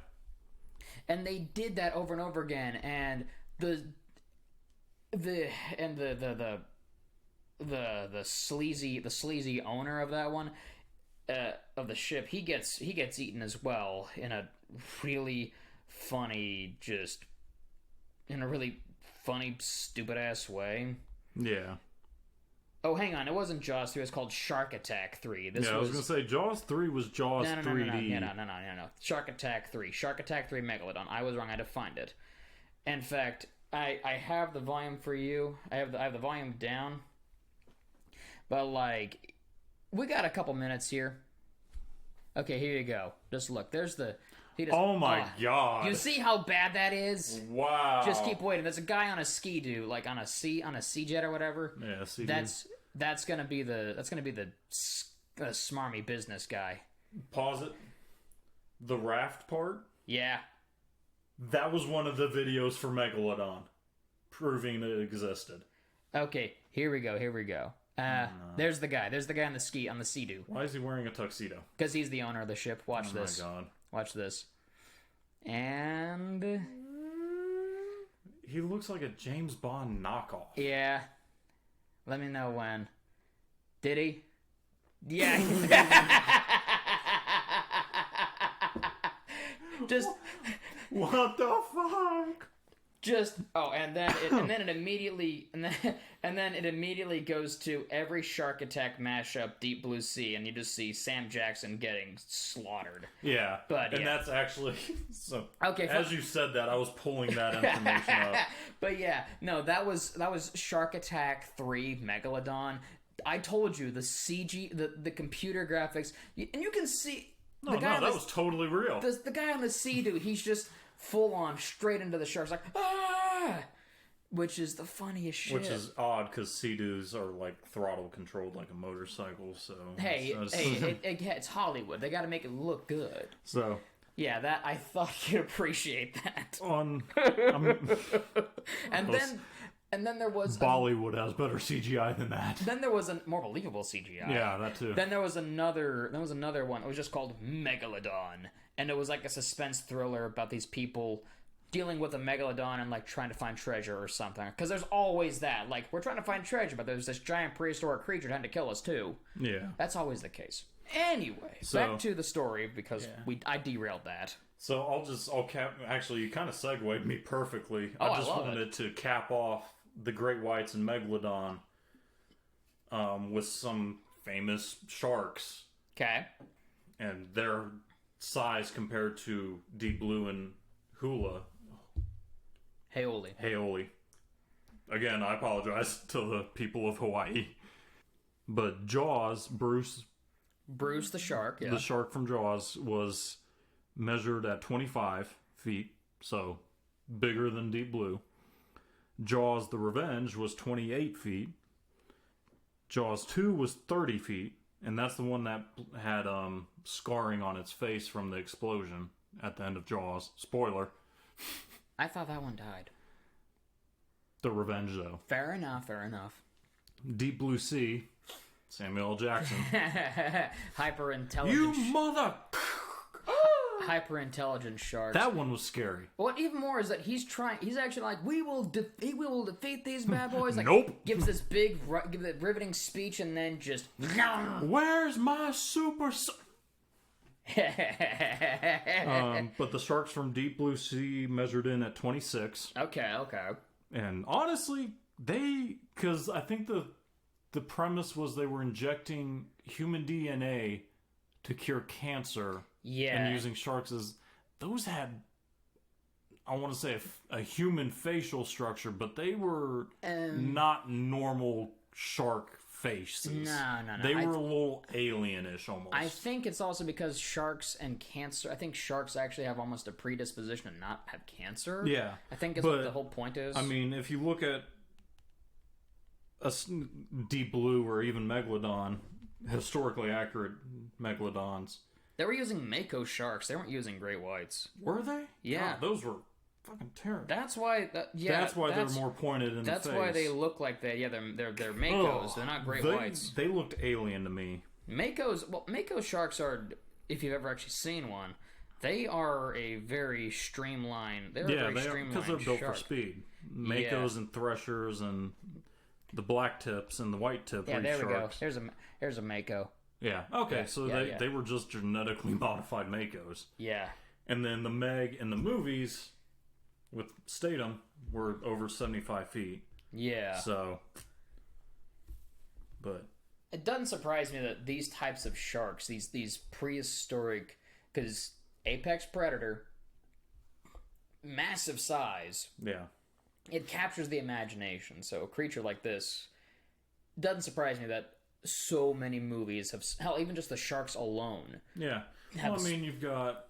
And they did that over and over again, and the sleazy owner of that one. Of the ship, he gets eaten as well in a really funny, stupid ass way. Yeah. Oh, hang on, it wasn't Jaws 3. It was called Shark Attack 3. I was gonna say Jaws 3 was Jaws 3D. No. Shark Attack 3. Shark Attack 3 Megalodon. I was wrong. I had to find it. In fact, I have the volume for you. I have the volume down. But like, we got a couple minutes here. Okay, here you go. Just look. Oh my god! You see how bad that is? Wow! Just keep waiting. There's a guy on a ski-doo, like on a sea jet or whatever. Yeah, sea-doo. That's gonna be the smarmy business guy. Pause it. The raft part. Yeah. That was one of the videos for Megalodon, proving that it existed. Okay, here we go. There's the guy. There's the guy on the sea-doo. Why is he wearing a tuxedo? Because he's the owner of the ship. Watch this. Oh my god. Watch this. And he looks like a James Bond knockoff. Yeah. Let me know when. Did he? Yeah. Just what the fuck? and then it immediately goes to every Shark Attack mashup, Deep Blue Sea, and you just see Sam Jackson getting slaughtered. Yeah, but that's actually so. Okay, as you said that, I was pulling that information up. But yeah, no, that was Shark Attack 3 Megalodon. I told you the CG, the computer graphics, and you can see. That was totally real. The guy on the sea dude, he's just full on straight into the sharks, like which is the funniest shit. Which is odd because Sea-Doos are like throttle controlled like a motorcycle. So it's Hollywood. They got to make it look good. So yeah, that I thought you'd appreciate that. And then there was Bollywood has better CGI than that. Then there was a more believable CGI. Yeah, that too. Then there was another one. It was just called Megalodon, and it was like a suspense thriller about these people dealing with a megalodon and like trying to find treasure or something. Because there's always that. Like, we're trying to find treasure, but there's this giant prehistoric creature trying to kill us too. Yeah, that's always the case. Anyway, back to the story because I derailed that. So actually, you kind of segued me perfectly. Oh, I just wanted to cap off the great whites and megalodon with some famous sharks. Okay. And their size compared to deep blue and hula. Haole. Again, I apologize to the people of Hawaii. But Jaws, Bruce the shark, yeah. The shark from Jaws was measured at 25 feet, so bigger than Deep Blue. Jaws the Revenge was 28 feet. Jaws 2 was 30 feet, and that's the one that had scarring on its face from the explosion at the end of Jaws. Spoiler. I thought that one died. The Revenge, though. Fair enough. Deep Blue Sea, Samuel L. Jackson. Hyper intelligent. You mother... Hyper intelligent sharks. That one was scary. What even more is that he's actually like, we will defeat these bad boys. Like, nope. Gives this big, riveting speech and then just. Where's my super? But the sharks from Deep Blue Sea measured in at 26. Okay. And honestly, because I think the premise was they were injecting human DNA to cure cancer. Yeah. And using sharks those had, I want to say, a human facial structure, but they were not normal shark faces. No. They were a little alien-ish almost. I think it's also because sharks and cancer, I think sharks actually have almost a predisposition to not have cancer. Yeah. I think that's what the whole point is. I mean, if you look at a Deep Blue or even Megalodon, historically accurate Megalodons, they were using Mako sharks. They weren't using great whites. Were they? Yeah. God, those were fucking terrible. That's why. That's why they're more pointed in the face. That's why they look like they. Yeah, they're Makos. They're not great whites. They looked alien to me. Mako sharks are. If you've ever actually seen one, they are a very streamlined. They're a very streamlined because they're built shark. for speed. Makos and threshers and the black tips and the white tip. Yeah, there sharks. we go. There's a Mako. Yeah, okay, so they were just genetically modified Makos. Yeah. And then the Meg in the movies with Statham were over 75 feet. Yeah. So, but... It doesn't surprise me that these types of sharks, these prehistoric, because apex predator, massive size. Yeah. It captures the imagination, so a creature like this doesn't surprise me that so many movies have, hell, even just the sharks alone. Yeah. Well, I mean, you've got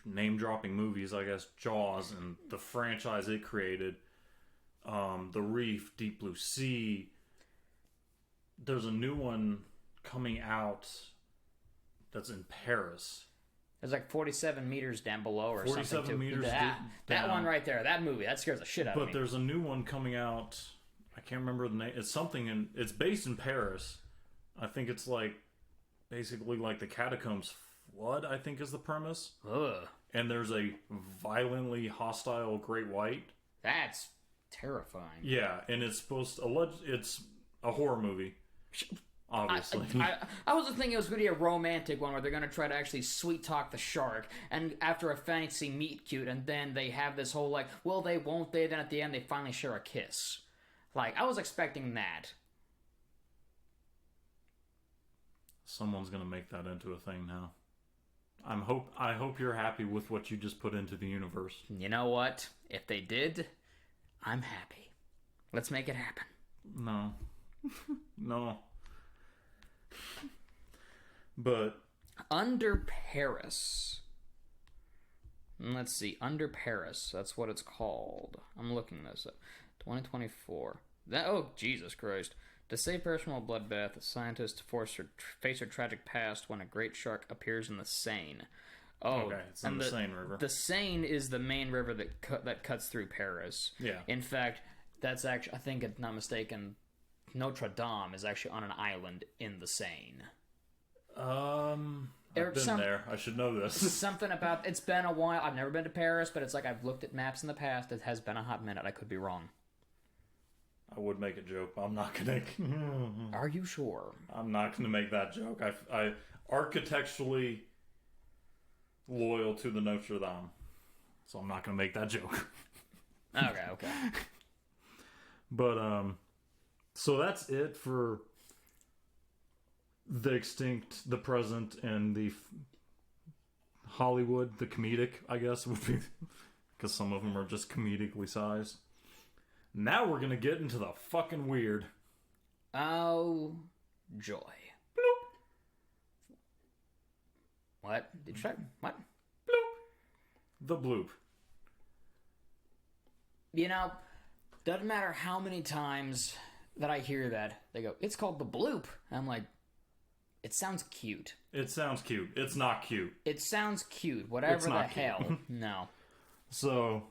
name-dropping movies, I guess, Jaws and the franchise it created, The Reef, Deep Blue Sea. There's a new one coming out that's in Paris. There's like 47 meters down below or 47 something. 47 meters that down. one right there, that movie, that scares the shit out of me. But there's a new one coming out... I can't remember the name. It's something it's based in Paris. I think it's like basically like the catacombs flood, I think is the premise. Ugh. And there's a violently hostile great white. That's terrifying. Yeah, and it's supposed to it's a horror movie. obviously. I was thinking it was going to be a romantic one where they're going to try to actually sweet talk the shark, and after a fancy meet cute, and then they have this whole like, well, they won't they? Then at the end, they finally share a kiss. Like, I was expecting that. Someone's gonna make that into a thing now. I hope you're happy with what you just put into the universe. You know what? If they did, I'm happy. Let's make it happen. No. No. But Under Paris. Let's see. Under Paris. That's what it's called. I'm looking this up. 2024. Oh, Jesus Christ. To save Paris from a bloodbath, scientists face her tragic past when a great shark appears in the Seine. Oh, okay, it's in the Seine River. The Seine is the main river that cuts through Paris. Yeah. In fact, that's actually, I think, if I'm not mistaken, Notre Dame is actually on an island in the Seine. I've been there. I should know this. Something about, it's been a while. I've never been to Paris, but it's like I've looked at maps in the past. It has been a hot minute. I could be wrong. I would make a joke, but I'm not gonna. Are you sure? I'm not gonna make that joke. I architecturally loyal to the Notre Dame, so I'm not gonna make that joke. Okay. But so that's it for the extinct, the present, and the Hollywood, the comedic, I guess would be, because some of them are just comedically sized. Now we're gonna get into the fucking weird. Oh, joy. Bloop. What? Did you try? What? Bloop. The bloop. You know, doesn't matter how many times that I hear that, they go, it's called the bloop. And I'm like, it sounds cute. It sounds cute. It's not cute. It sounds cute. Whatever the hell. No. So,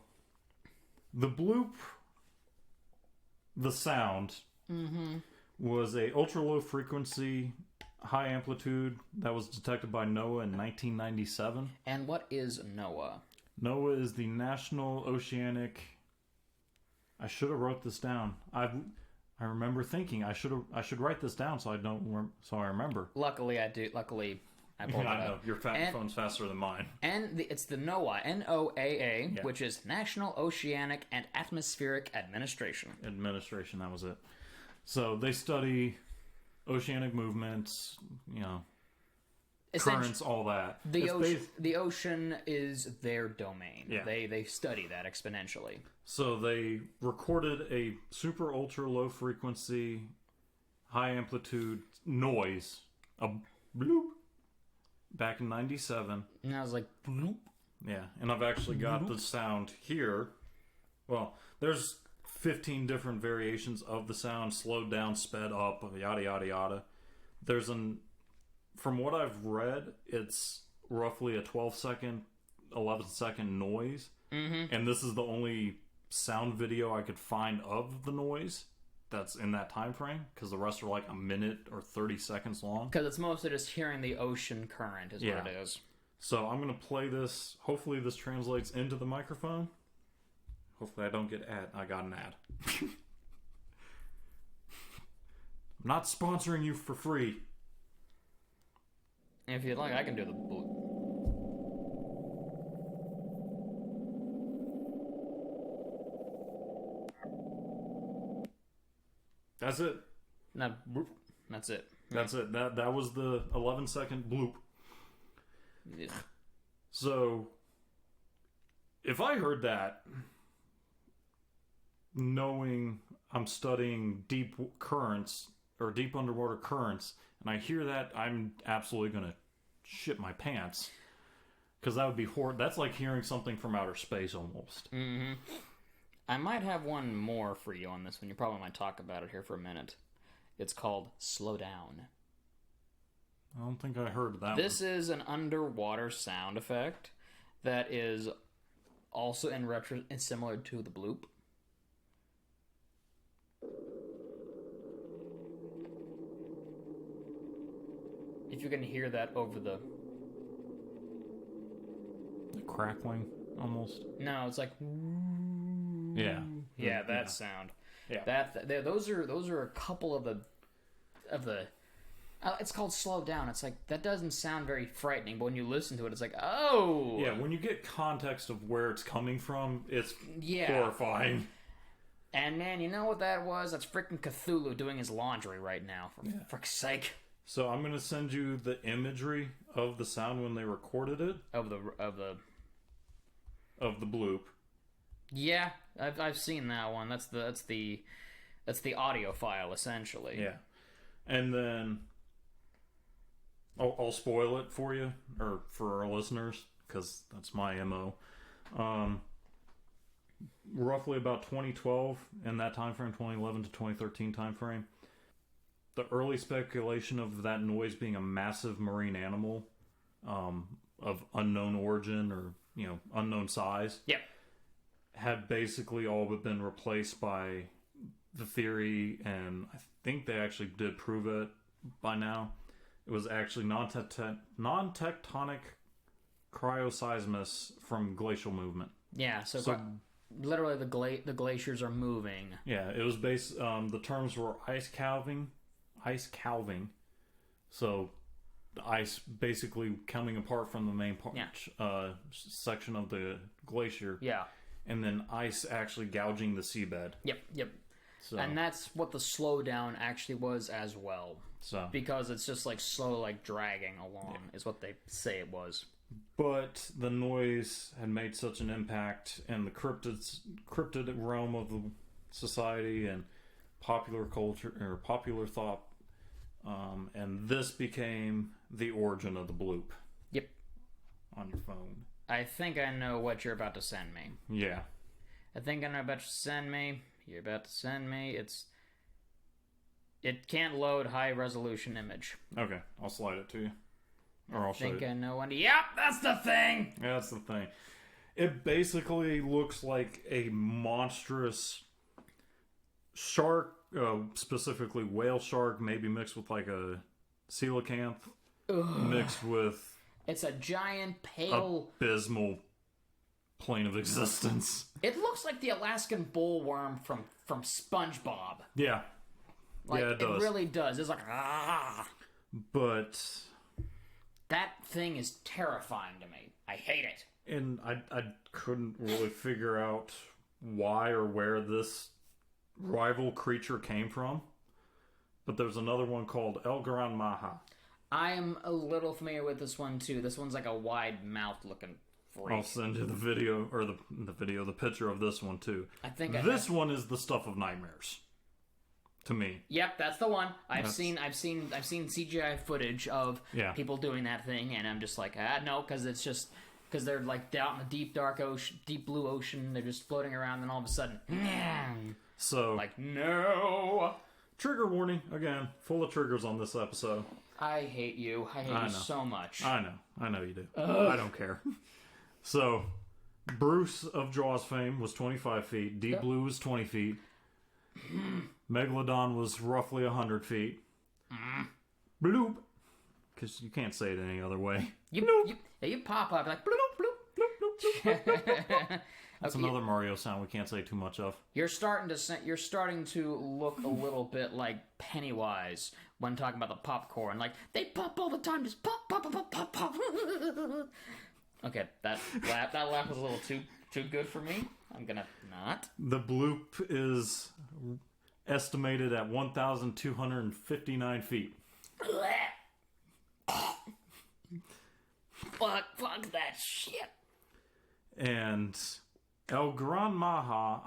the bloop, the sound, was a ultra low frequency, high amplitude that was detected by NOAA in 1997. And what is NOAA? NOAA is the National Oceanic. I should have wrote this down. I remember thinking I should write this down so I remember. Luckily, I do. Luckily, I pulled it up. I know your phone's faster than mine. And it's the NOAA, NOAA, which is National Oceanic and Atmospheric Administration. Administration, that was it. So they study oceanic movements, currents, all that. The ocean is their domain. Yeah. They study that exponentially. So they recorded a super ultra low frequency, high amplitude noise, a bloop, back in 97. And I was like, bloop. Yeah, and I've actually got the sound here. Well, there's 15 different variations of the sound, slowed down, sped up, yada yada yada. From what I've read, it's roughly a 12-second, 11-second noise. Mm-hmm. And this is the only sound video I could find of the noise that's in that time frame, because the rest are like a minute or 30 seconds long. Because it's mostly just hearing the ocean current is what it is. So I'm going to play this. Hopefully this translates into the microphone. Hopefully I don't get I got an ad. I'm not sponsoring you for free. If you'd like, I can do the bloop. That's it. No, that's it. That's it. That was the 11-second bloop. Yeah. So, if I heard that, knowing I'm studying deep currents or deep underwater currents, and I hear that, I'm absolutely gonna shit my pants, because that would be horrible. That's like hearing something from outer space almost. Mm-hmm. I might have one more for you on this one. You probably might talk about it here for a minute. It's called Slow Down. I don't think I heard that. This is an underwater sound effect that is also in retro and similar to the bloop. If you can hear that over the crackling almost. No, it's like that sound. Yeah. Those are a couple of the It's called Slow Down. It's like, that doesn't sound very frightening, but when you listen to it, it's like, oh! Yeah, when you get context of where it's coming from, it's Yeah. horrifying. And man, you know what that was? That's freaking Cthulhu doing his laundry right now, for frick's sake. So I'm going to send you the imagery of the sound when they recorded it. Of the bloop. Yeah, I've seen that one. That's the audio file, essentially. Yeah. And then I'll spoil it for you, or for our listeners, because that's my MO. Roughly about 2012, in that time frame, 2011 to 2013 time frame, the early speculation of that noise being a massive marine animal of unknown origin or, unknown size, yep, had basically all but been replaced by the theory, and I think they actually did prove it by now. It was actually non-tectonic cryoseismus from glacial movement. Yeah, so literally the glaciers are moving. Yeah, it was based. The terms were ice calving. So the ice basically coming apart from the main part, section of the glacier. Yeah, and then ice actually gouging the seabed. Yep. So. And that's what the slowdown actually was as well. So because it's just like slow, like dragging along, is what they say it was. But the noise had made such an impact in the cryptid realm of the society and popular culture or popular thought, and this became the origin of the bloop. Yep. On your phone. I think I know what you're about to send me. Yeah. I think I know about to send me. You're about to send me. It can't load high resolution image. Okay, I'll slide it to you. Or I'll show you. I think I know when. Yep, that's the thing! Yeah, that's the thing. It basically looks like a monstrous shark, specifically whale shark, maybe mixed with like a coelacanth, mixed with... It's a giant, pale... abysmal plane of existence. It looks like the Alaskan bullworm from SpongeBob. Yeah. Like, yeah, it does. It really does. It's like, But... that thing is terrifying to me. I hate it. And I couldn't really figure out why or where this rival creature came from. But there's another one called El Gran Maha. I am a little familiar with this one too. This one's like a wide mouth looking freak. I'll send you the video, or the picture of this one too. I think this one is the stuff of nightmares. To me. Yep, that's the one. I've seen CGI footage of people doing that thing, and I'm just like, no, because they're like out in the deep dark ocean, deep blue ocean. They're just floating around, and all of a sudden, so like no. Trigger warning again. Full of triggers on this episode. I hate you. I hate you so much. I know you do. I don't care. So, Bruce of Jaws fame was 25 feet. Deep Blue was 20 feet. Megalodon was roughly 100 feet. Bloop. Because you can't say it any other way. You pop up like bloop, bloop, bloop, bloop. That's another Mario sound we can't say too much of. You're starting to look a little bit like Pennywise when talking about the popcorn. Like, they pop all the time, just pop, pop, pop, pop, pop. Okay, that laugh was a little too good for me. I'm gonna not. The bloop is estimated at 1,259 feet. Fuck that shit. And El Gran Maha,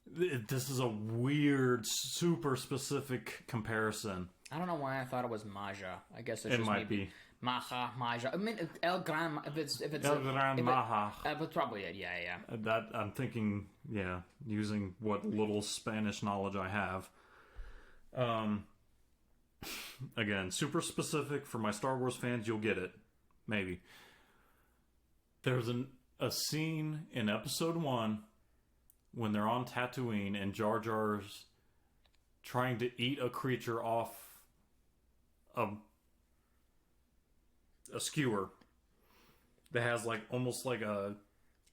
this is a weird, super specific comparison. I don't know why I thought it was Maja. I guess it might be. Maja. I mean, El Gran. If it's El Gran Maha. That's probably it. Yeah. That I'm thinking. Yeah, using what little Spanish knowledge I have. Again, super specific for my Star Wars fans. You'll get it, maybe. There's a scene in Episode 1 when they're on Tatooine and Jar Jar's trying to eat a creature off a skewer that has like almost like a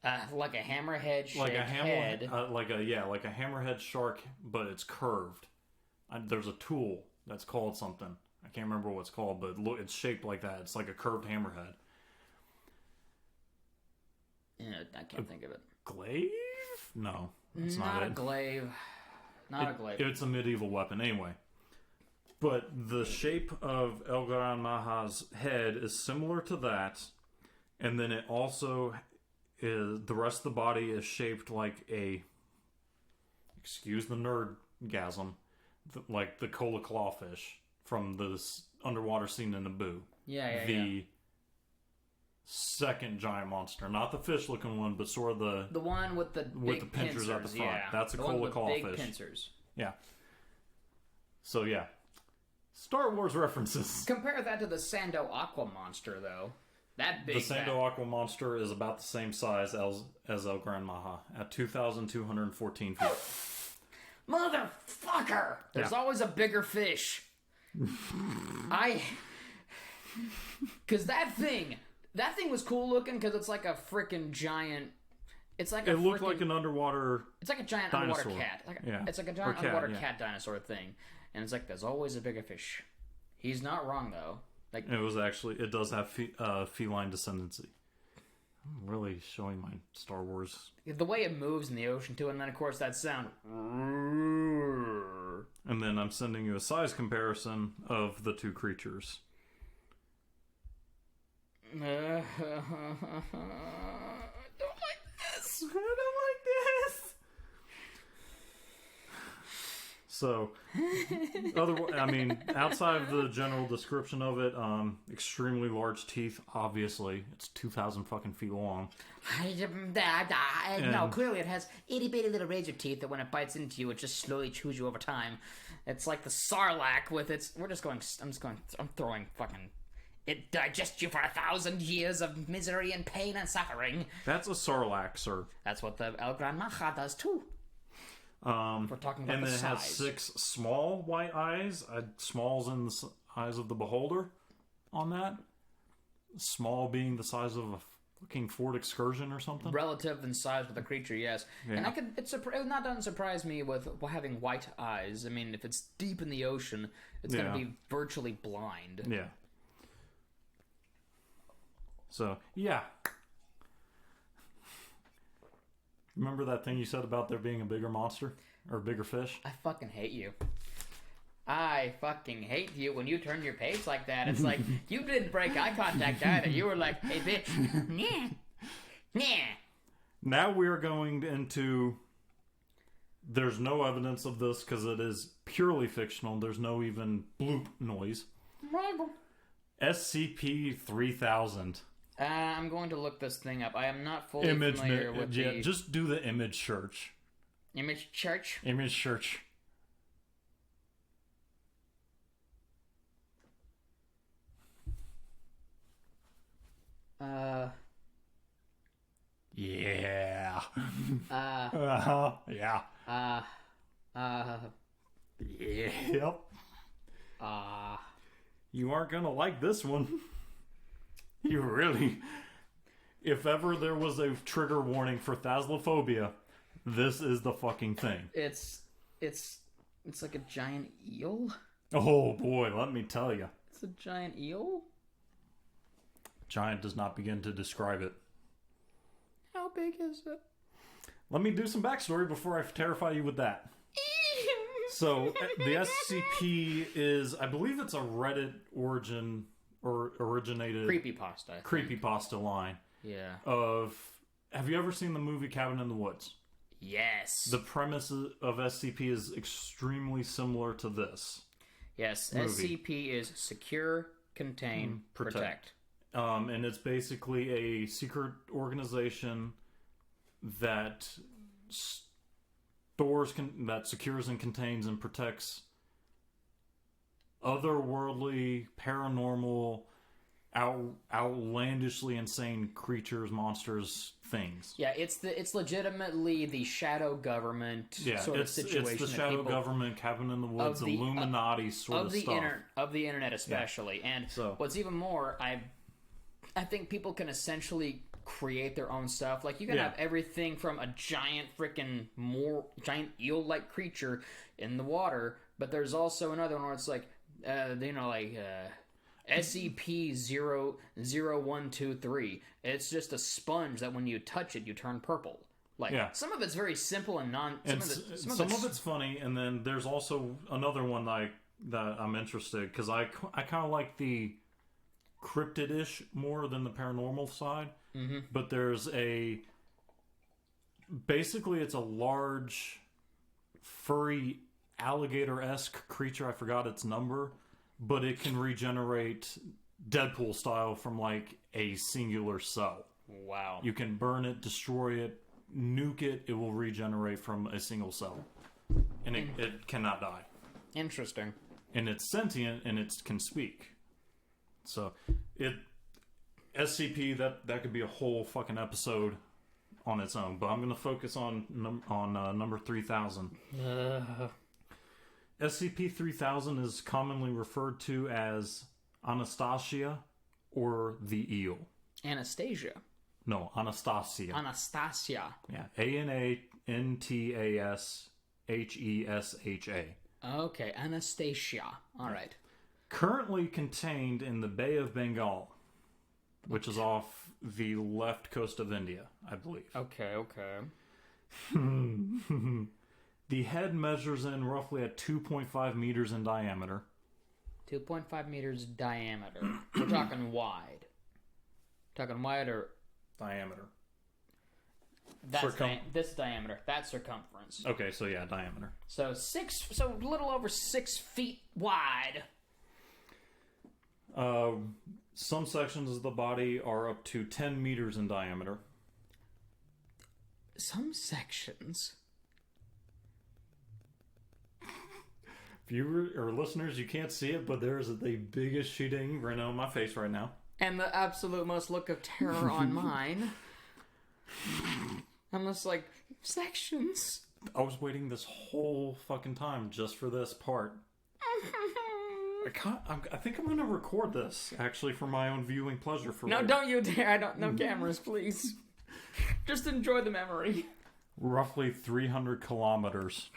hammerhead shaped like a head. like a hammerhead shark, but it's curved. There's a tool that's called something. I can't remember what it's called, but look, it's shaped like that. It's like a curved hammerhead. Yeah, I can't think of it. Glaive? No, it's not a it. glaive. Not a glaive. It's a medieval weapon, anyway. But the shape of El Gran Maha's head is similar to that, and then it also is, the rest of the body is shaped like a, excuse the nerdgasm, like the cola clawfish from this underwater scene in Naboo. Yeah. Second giant monster, not the fish-looking one, but sort of the one with the big pincers at the front. Yeah. That's a cola clawfish. Big pincers. Yeah. So yeah, Star Wars references. Compare that to the Sando Aqua monster, though. That big. The Sando Aqua monster is about the same size as El Gran Maha at 2,214 feet. Motherfucker! There's always a bigger fish. Because that thing was cool looking because it's like a freaking giant. It's like it looked like an underwater. It's like a giant dinosaur. underwater cat. Yeah. It's like a giant underwater cat dinosaur thing, and it's like there's always a bigger fish. He's not wrong though. Like it does have feline descendancy. I'm really showing my Star Wars. The way it moves in the ocean too, and then of course that sound. And then I'm sending you a size comparison of the two creatures. I don't like this. I don't like this. So, outside of the general description of it, extremely large teeth. Obviously, it's 2,000 fucking feet long. No, clearly it has itty bitty little razor teeth that when it bites into you, it just slowly chews you over time. It's like the Sarlacc with its. I'm throwing fucking. It digests you for 1,000 years of misery and pain and suffering. That's a Sarlacc, sir. That's what the El Gran Maha does too. We're talking about and the then it size. has 6 small white eyes. Smalls in the eyes of the beholder on that. Small being the size of a fucking Ford Excursion or something. Relative in size with the creature, yes. Yeah. And it doesn't surprise me with having white eyes. I mean, if it's deep in the ocean, it's going to be virtually blind. Yeah. So, yeah. Remember that thing you said about there being a bigger monster? Or a bigger fish? I fucking hate you. I fucking hate you when you turn your page like that. It's like, you didn't break eye contact either. You were like, hey, bitch. Nah. Now we're going into... There's no evidence of this because it is purely fictional. There's no even bloop noise. SCP-3000. I'm going to look this thing up. I am not fully familiar with the... Just do the image search. Image search? Image search. Yeah. Yeah. Yep. You aren't gonna like this one. You really... If ever there was a trigger warning for Thaslophobia, this is the fucking thing. It's like a giant eel? Oh boy, let me tell you. It's a giant eel? Giant does not begin to describe it. How big is it? Let me do some backstory before I terrify you with that. So, the SCP is, I believe it's a Reddit origin, or originated... Creepypasta line. Yeah. Have you ever seen the movie Cabin in the Woods? Yes. The premise of SCP is extremely similar to this. Yes, movie. SCP is secure, contain, protect. And it's basically a secret organization that that secures and contains and protects otherworldly, paranormal, outlandishly insane creatures, monsters, things. Yeah, it's legitimately the shadow government sort of situation. It's the shadow government, Cabin in the Woods, Illuminati sort of stuff. Of the internet especially. Yeah. And what's even more, I think people can essentially create their own stuff. Like, you can have everything from a giant giant eel-like creature in the water, but there's also another one where it's like, SCP-00123. It's just a sponge that when you touch it, you turn purple. Some of it's very simple and some of it's funny, and then there's also another one that I'm interested, because I kind of like the cryptid-ish more than the paranormal side. Mm-hmm. But there's basically it's a large furry alligator-esque creature. I forgot its number, but it can regenerate Deadpool style from like a singular cell. Wow. You can burn it, destroy it, nuke it, it will regenerate from a single cell. And it cannot die. Interesting. And it's sentient, and it can speak. So, SCP, that could be a whole fucking episode on its own. But I'm going to focus on number 3000. SCP-3000 is commonly referred to as Anastasia or the eel. Anastasia? No, Anastasia. Anastasia. Yeah, Anastasia. Okay, Anastasia. All right. Currently contained in the Bay of Bengal, which is off the left coast of India, I believe. Okay. The head measures in roughly at 2.5 meters in diameter. 2.5 meters diameter. We're talking wide. Talking wide or... Diameter. This diameter. That's circumference. Okay, so yeah, diameter. So a little over 6 feet wide. Some sections of the body are up to 10 meters in diameter. Some sections? Viewers or listeners, you can't see it, but there's the biggest shooting right now on my face right now. And the absolute most look of terror on mine. I'm just like, sections? I was waiting this whole fucking time just for this part. I think I'm going to record this, actually, for my own viewing pleasure. Don't you dare. I don't know cameras, please. Just enjoy the memory. Roughly 300 kilometers.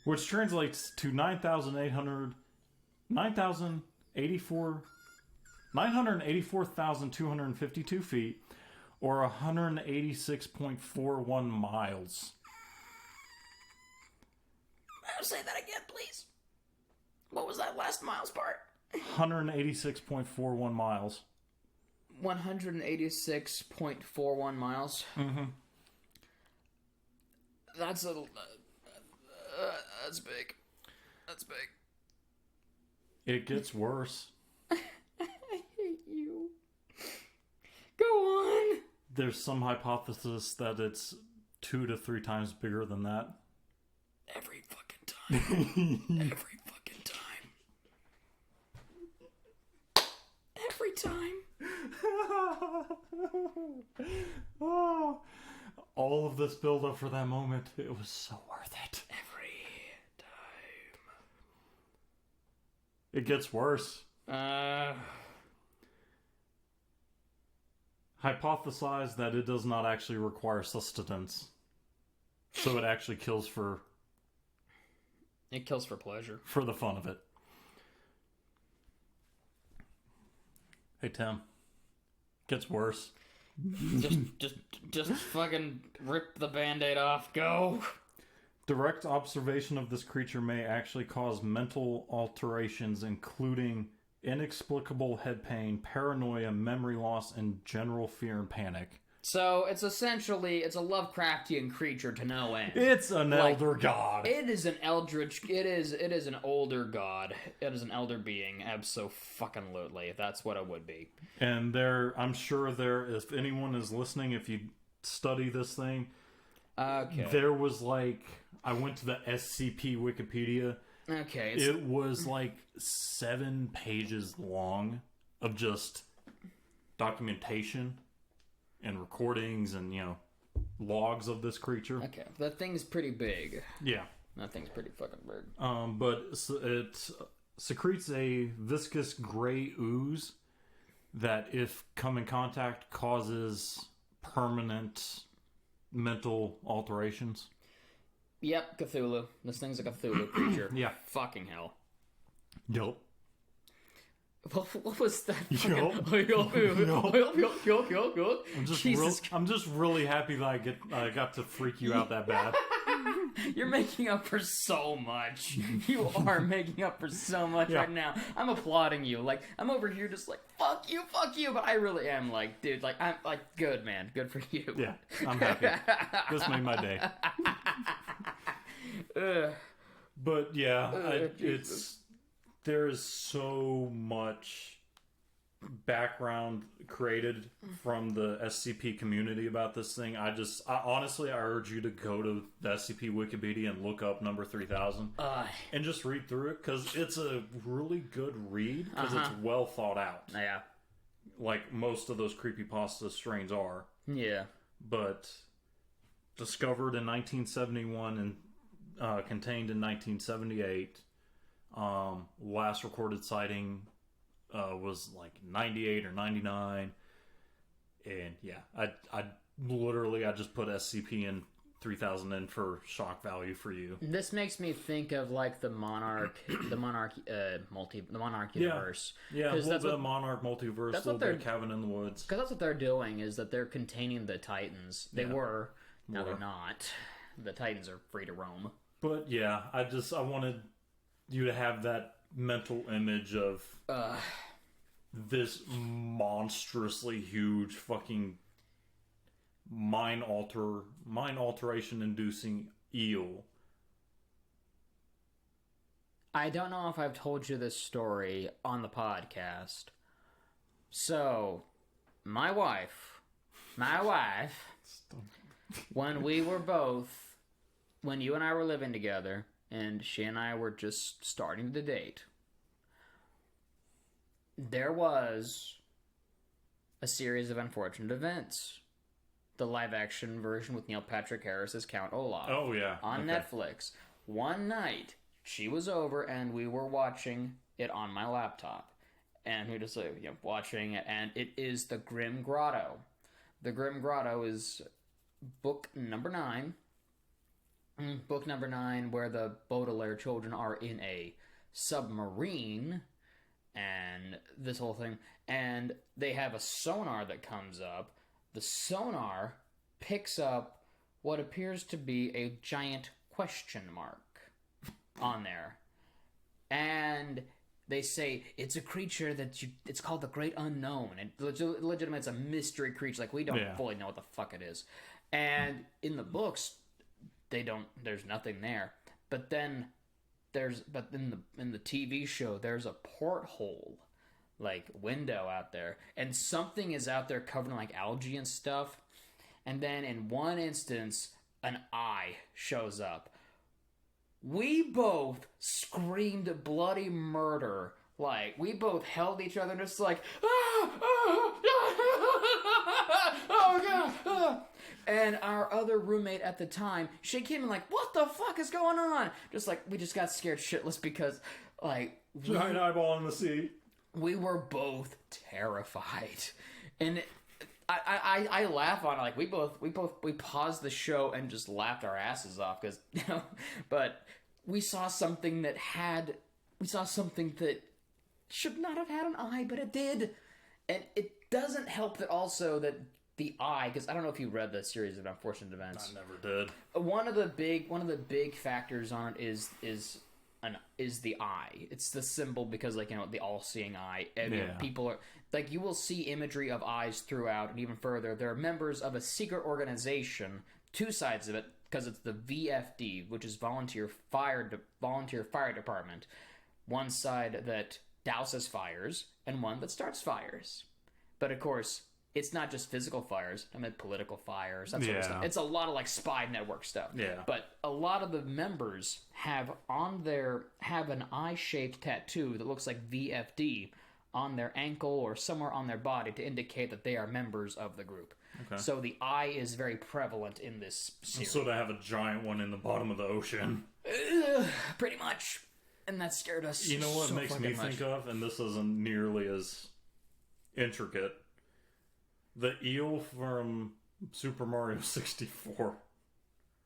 Which translates to 984,252 feet, or 186.41 miles. Say that again, please. What was that last miles part? 186.41 miles. 186.41 miles? Mm-hmm. That's that's big. That's big. It gets worse. I hate you. Go on. There's some hypothesis that it's 2 to 3 times bigger than that. Every fucking time. Every fucking time. Every time. Oh, all of this build up for that moment, it was so worth it. Every time. It gets worse. Hypothesize that it does not actually require sustenance. So it actually kills for... It kills for pleasure. For the fun of it. Hey, Tim. Gets worse. Just fucking rip the Band-Aid off. Go! Direct observation of this creature may actually cause mental alterations, including inexplicable head pain, paranoia, memory loss, and general fear and panic. So it's essentially a Lovecraftian creature to no end. It's an elder god. It is an eldritch. It is an older god. It is an elder being. Abso-fucking-lutely. That's what it would be. And I'm sure if anyone is listening, if you study this thing, okay. There was I went to the SCP Wikipedia. Okay. It was 7 pages long of just documentation and recordings and, logs of this creature. Okay. That thing's pretty big. Yeah. That thing's pretty fucking big. But it secretes a viscous gray ooze that, if come in contact, causes permanent mental alterations. Yep, Cthulhu. This thing's a Cthulhu creature. Yeah. Fucking hell. Yup. What was that? Yup. I'm just really happy that I got to freak you out that bad. You're making up for so much. You are making up for so much right now. I'm applauding you. Like, I'm over here just like, fuck you. But I really am like, dude, like, I'm like, good, man. Good for you. Yeah, I'm happy. This made my day. But yeah, there is so much background created from the SCP community about this thing. Honestly, I urge you to go to the SCP Wikipedia and look up number 3000 and just read through it, because it's a really good read, because it's well thought out. Yeah. Like most of those creepypasta strains are. Yeah. But discovered in 1971 and contained in 1978. Last recorded sighting was like 98 or 99, and yeah, I just put SCP in 3000 in for shock value for you. This makes me think of like the Monarch universe. Yeah, a little bit of Monarch multiverse, a little bit of Cabin in the Woods. Because that's what they're doing, is that they're containing the Titans. They were, now they're not. The Titans are free to roam. But yeah, I wanted you to have that mental image of this monstrously huge fucking mind alteration inducing eel. I don't know if I've told you this story on the podcast. So, my wife, when you and I were living together, and she and I were just starting to date, there was a series of unfortunate events. The live-action version with Neil Patrick Harris as Count Olaf. Oh, yeah. On Netflix. One night, she was over, and we were watching it on my laptop. And we were just watching it, and it is The Grim Grotto. The Grim Grotto is book number 9. Book number 9, where the Baudelaire children are in a submarine, and this whole thing, and they have a sonar that comes up. The sonar picks up what appears to be a giant question mark on there, and they say it's a creature it's called the Great Unknown, and legitimately it's a mystery creature. Like, we don't fully know what the fuck it is, and in the books, there's nothing there. But then in the TV show, there's a porthole, like, window out there, and something is out there covered in like algae and stuff. And then in one instance, an eye shows up. We both screamed bloody murder. Like, we both held each other and just like, oh god, And our other roommate at the time, she came in like, what the fuck is going on? Just like, we just got scared shitless because, like... Giant eyeball in the sea. We were both terrified. And I laugh on it. Like, we paused the show and just laughed our asses off because, but we saw something that should not have had an eye, but it did. And it doesn't help that also that the eye, because I don't know if you read the series of unfortunate events. I never did. One of the big factors on it is the eye. It's the symbol because, like, the all-seeing eye. And people are like, you will see imagery of eyes throughout, and even further, there are members of a secret organization. Two sides of it, because it's the VFD, which is Volunteer Fire Department. One side that douses fires, and one that starts fires. But of course, it's not just physical fires. I mean, political fires, that sort of stuff. It's a lot of, like, spy network stuff. Yeah. But a lot of the members have an eye-shaped tattoo that looks like VFD on their ankle or somewhere on their body to indicate that they are members of the group. Okay. So the eye is very prevalent in this series. So they have a giant one in the bottom of the ocean. Pretty much. And that scared us. You know what makes me think of, and this isn't nearly as intricate, the eel from Super Mario 64.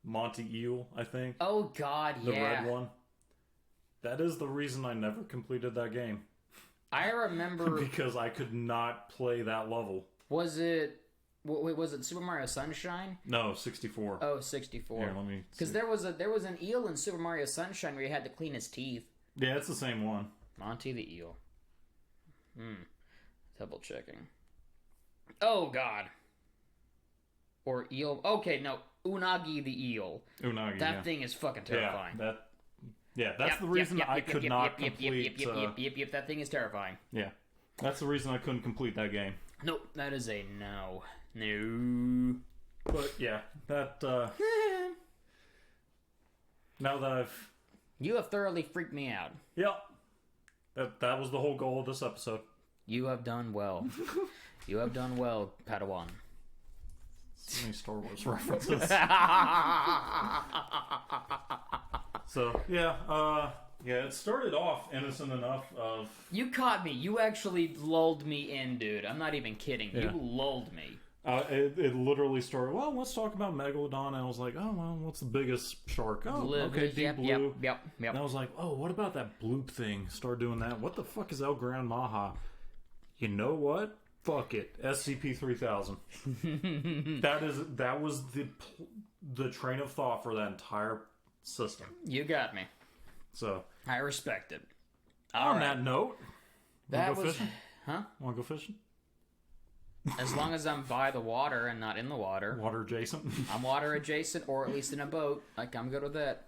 Monty Eel, I think. Oh God, The yeah. red one. That is the reason I never completed that game. I remember. Because I could not play that level. Was it Super Mario Sunshine? No, 64. Oh, 64. Here, let me. Because there was an eel in Super Mario Sunshine where you had to clean his teeth. Yeah, it's the same one. Monty the eel. Double checking. Oh God. Or eel. Okay, no. Unagi the eel. Unagi. That thing is fucking terrifying. That's the reason I could not complete. Yep. That thing is terrifying. Yeah, that's the reason I couldn't complete that game. Nope, that is a no. No. But yeah, that. Now that I've. You have thoroughly freaked me out. Yep. That was the whole goal of this episode. You have done well. You have done well, Padawan. So many Star Wars references. So yeah, it started off innocent enough of. You caught me. You actually lulled me in, dude. I'm not even kidding. Yeah. You lulled me. It literally started. Well, let's talk about Megalodon. And I was like, oh well, what's the biggest shark? Oh, okay, deep blue. Yep. And I was like, oh, what about that bloop thing? Start doing that. What the fuck is El Gran Maha? You know what? Fuck it. SCP-3000. That was the train of thought for that entire system. You got me. So I respect it. On that note, that go was, fishing? huh? Want to go fishing? As long as I'm by the water and not in the water. Water adjacent. I'm water adjacent, or at least in a boat. Like, I'm good with that.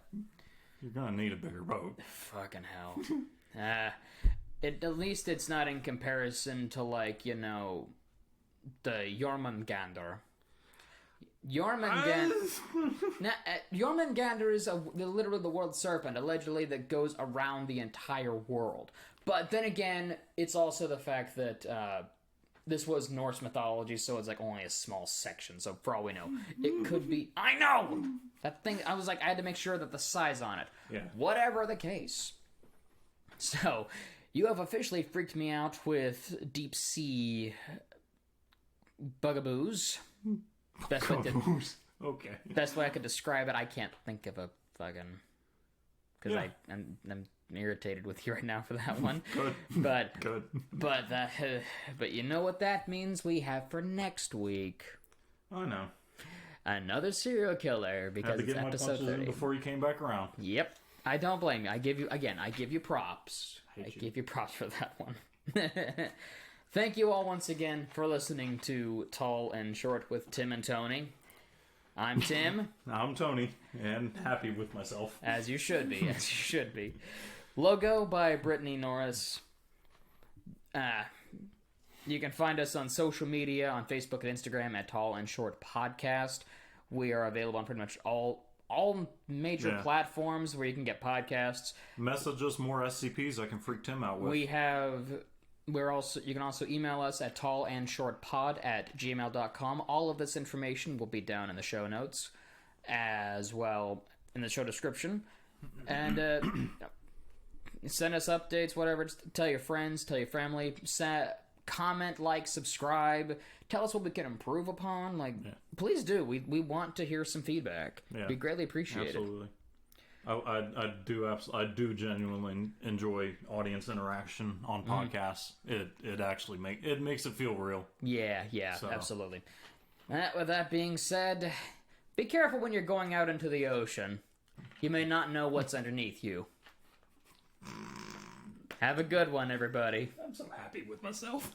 You're gonna need a bigger boat. Fucking hell. At least it's not in comparison to, like, the Jormungandr. Jormungandr is literally the world serpent, allegedly, that goes around the entire world. But then again, it's also the fact that this was Norse mythology, so it's like only a small section. So for all we know, it could be. I know that thing. I was like, I had to make sure that the size on it. Yeah. Whatever the case. So you have officially freaked me out with deep sea bugaboos. Best way I could describe it. I can't think of a fucking. Because I'm irritated with you right now for that one. Good. But Good. But you know what that means we have for next week? I know. Another serial killer, because it's episode 30. Before you came back around. Yep. I don't blame you. I give you props. I give you props for that one. Thank you all once again for listening to Tall and Short with Tim and Tony. I'm Tim. I'm Tony, and happy with myself. As you should be. As you should be. Logo by Brittanie Norris. You can find us on social media, on Facebook and Instagram at Tall and Short Podcast. We are available on pretty much all major platforms where you can get podcasts. Message us more SCPs I can freak Tim out with. You can also email us at tallandshortpod@gmail.com. All of this information will be down in the show notes, as well in the show description. And send us updates, whatever. Just tell your friends, tell your family. Comment, like, subscribe. Tell us what we can improve upon. Please do. We want to hear some feedback. Yeah. We greatly appreciate Absolutely. I do genuinely enjoy audience interaction on podcasts. It actually makes it feel real. Yeah, absolutely. With that being said, be careful when you're going out into the ocean. You may not know what's underneath you. Have a good one, everybody. I'm so happy with myself.